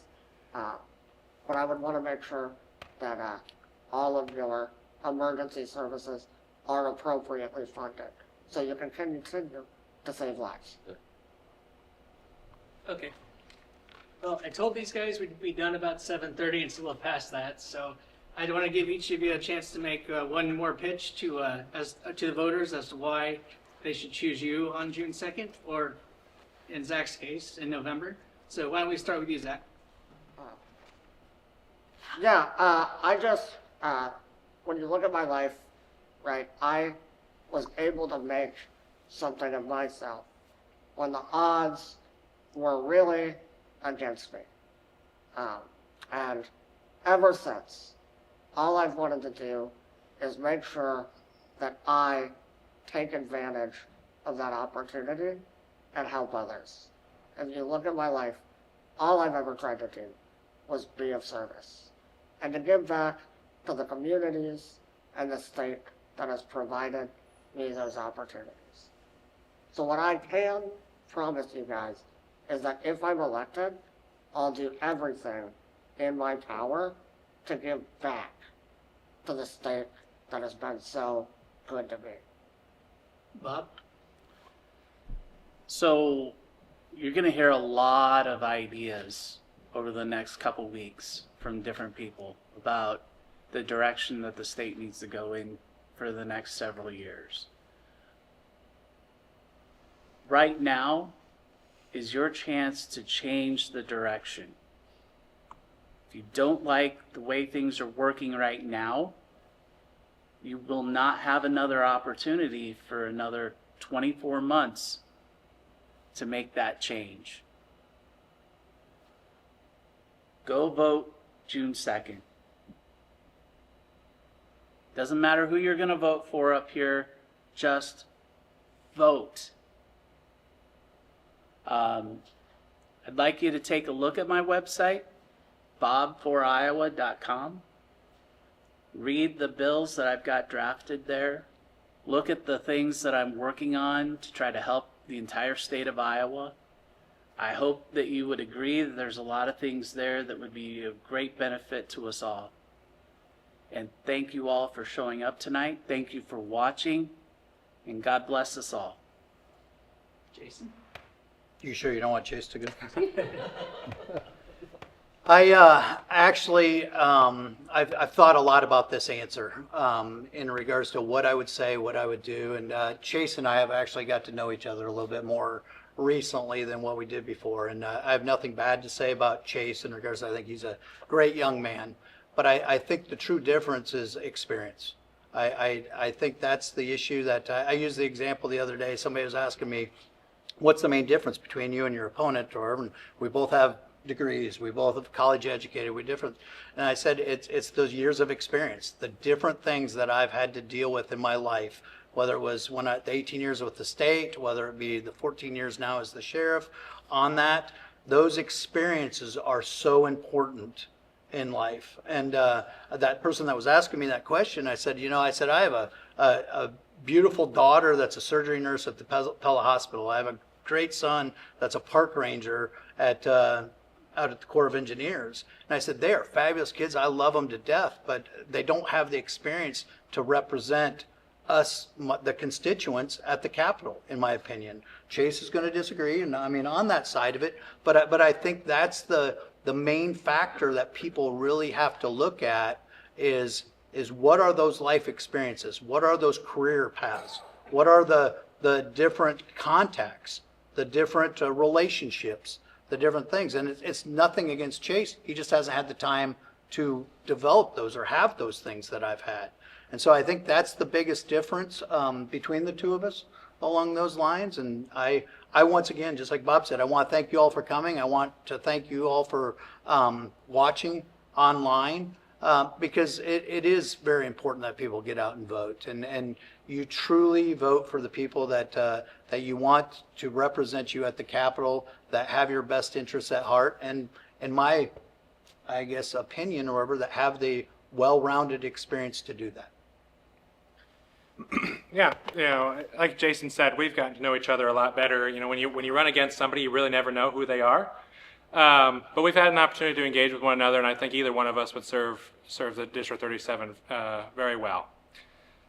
But I would want to make sure that all of your emergency services are appropriately funded, so you can continue to save lives. Okay. Well, I told these guys we'd be done about 7:30 and still have passed that, so I want to give each of you a chance to make one more pitch to the voters as to why they should choose you on June 2nd, or in Zach's case, in November. So why don't we start with you, Zach? I just, when you look at my life, right, I was able to make something of myself when the odds were really against me. And ever since, all I've wanted to do is make sure that I take advantage of that opportunity and help others. If you look at my life, all I've ever tried to do was be of service and to give back to the communities and the state that has provided me those opportunities. So what I can promise you guys is that if I'm elected, I'll do everything in my power to give back to the state that has been so good to me. Bob? So you're going to hear a lot of ideas over the next couple weeks from different people about the direction that the state needs to go in for the next several years. Right now is your chance to change the direction. If you don't like the way things are working right now, you will not have another opportunity for another 24 months to make that change. Go vote June 2nd. Doesn't matter who you're going to vote for up here, just vote. I'd like you to take a look at my website, bob4iowa.com. Read the bills that I've got drafted there. Look at the things that I'm working on to try to help the entire state of Iowa. I hope that you would agree that there's a lot of things there that would be of great benefit to us all. And thank you all for showing up tonight. Thank you for watching, and God bless us all. Jason? You sure you don't want Chase to go? I actually, I've thought a lot about this answer in regards to what I would say, what I would do. And Chase and I have actually got to know each other a little bit more recently than what we did before. And I have nothing bad to say about Chase in regards to, I think he's a great young man. But I think the true difference is experience. I think that's the issue that I used the example the other day. Somebody was asking me, what's the main difference between you and your opponent? Or we both have degrees, we both have college educated, we're different. And I said, it's those years of experience, the different things that I've had to deal with in my life, whether it was when the 18 years with the state, whether it be the 14 years now as the sheriff, on that, those experiences are so important in life. And that person that was asking me that question, I said, I have a beautiful daughter that's a surgery nurse at the Pella Hospital. I have a great son that's a park ranger out at the Corps of Engineers. And I said, they are fabulous kids. I love them to death, but they don't have the experience to represent us, the constituents at the Capitol, in my opinion. Chase is going to disagree, and I mean, on that side of it, but I think that's the main factor that people really have to look at is what are those life experiences? What are those career paths? What are the different contacts, the different relationships, the different things? And it's nothing against Chase. He just hasn't had the time to develop those or have those things that I've had. And so I think that's the biggest difference between the two of us along those lines. And I once again, just like Bob said, I want to thank you all for coming. I want to thank you all for watching online because it is very important that people get out and vote. And you truly vote for the people that you want to represent you at the Capitol, that have your best interests at heart, and in my, I guess, opinion or whatever, that have the well-rounded experience to do that. Yeah, like Jason said, we've gotten to know each other a lot better. When you run against somebody, you really never know who they are. But we've had an opportunity to engage with one another, and I think either one of us would serve the District 37 very well.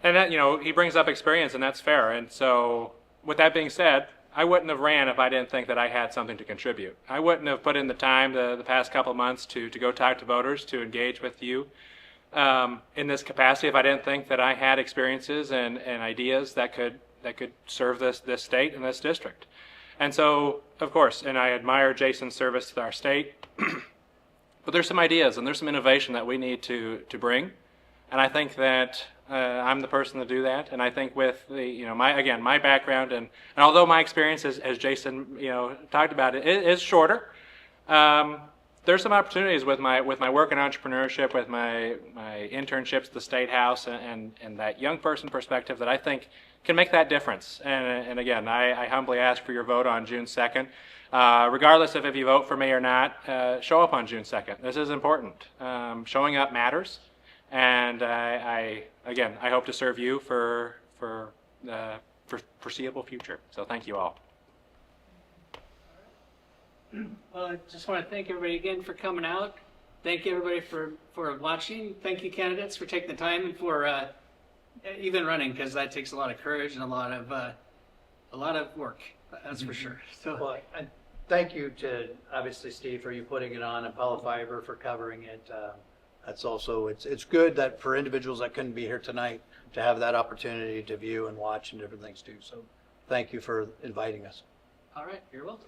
And that, he brings up experience, and that's fair. And so, with that being said, I wouldn't have ran if I didn't think that I had something to contribute. I wouldn't have put in the time the past couple of months to go talk to voters, to engage with you in this capacity if I didn't think that I had experiences and ideas that could serve this state and this district. And so, of course, and I admire Jason's service to our state, but there's some ideas and there's some innovation that we need to bring. And I think that I'm the person to do that. And I think with the, my background and although my experience, as Jason, talked about, it is shorter. There's some opportunities with my work in entrepreneurship, with my internships at the State House, and that young person perspective that I think can make that difference. And again, I humbly ask for your vote on June 2nd. Regardless of if you vote for me or not, show up on June 2nd. This is important. Showing up matters. And I hope to serve you for foreseeable future. So thank you all. Well, I just want to thank everybody again for coming out. Thank you everybody for watching. Thank you candidates for taking the time and for even running, because that takes a lot of courage and a lot of work. That's for sure. So. Well, and thank you to obviously Steve for you putting it on, and Paulo Fiber for covering it. That's also, it's good that for individuals that couldn't be here tonight to have that opportunity to view and watch and different things too. So thank you for inviting us. All right, you're welcome.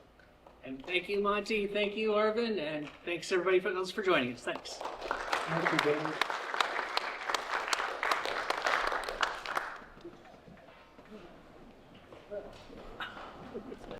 And thank you, Monty. Thank you, Arvin. And thanks everybody else for joining us. Thanks. Thank you, David.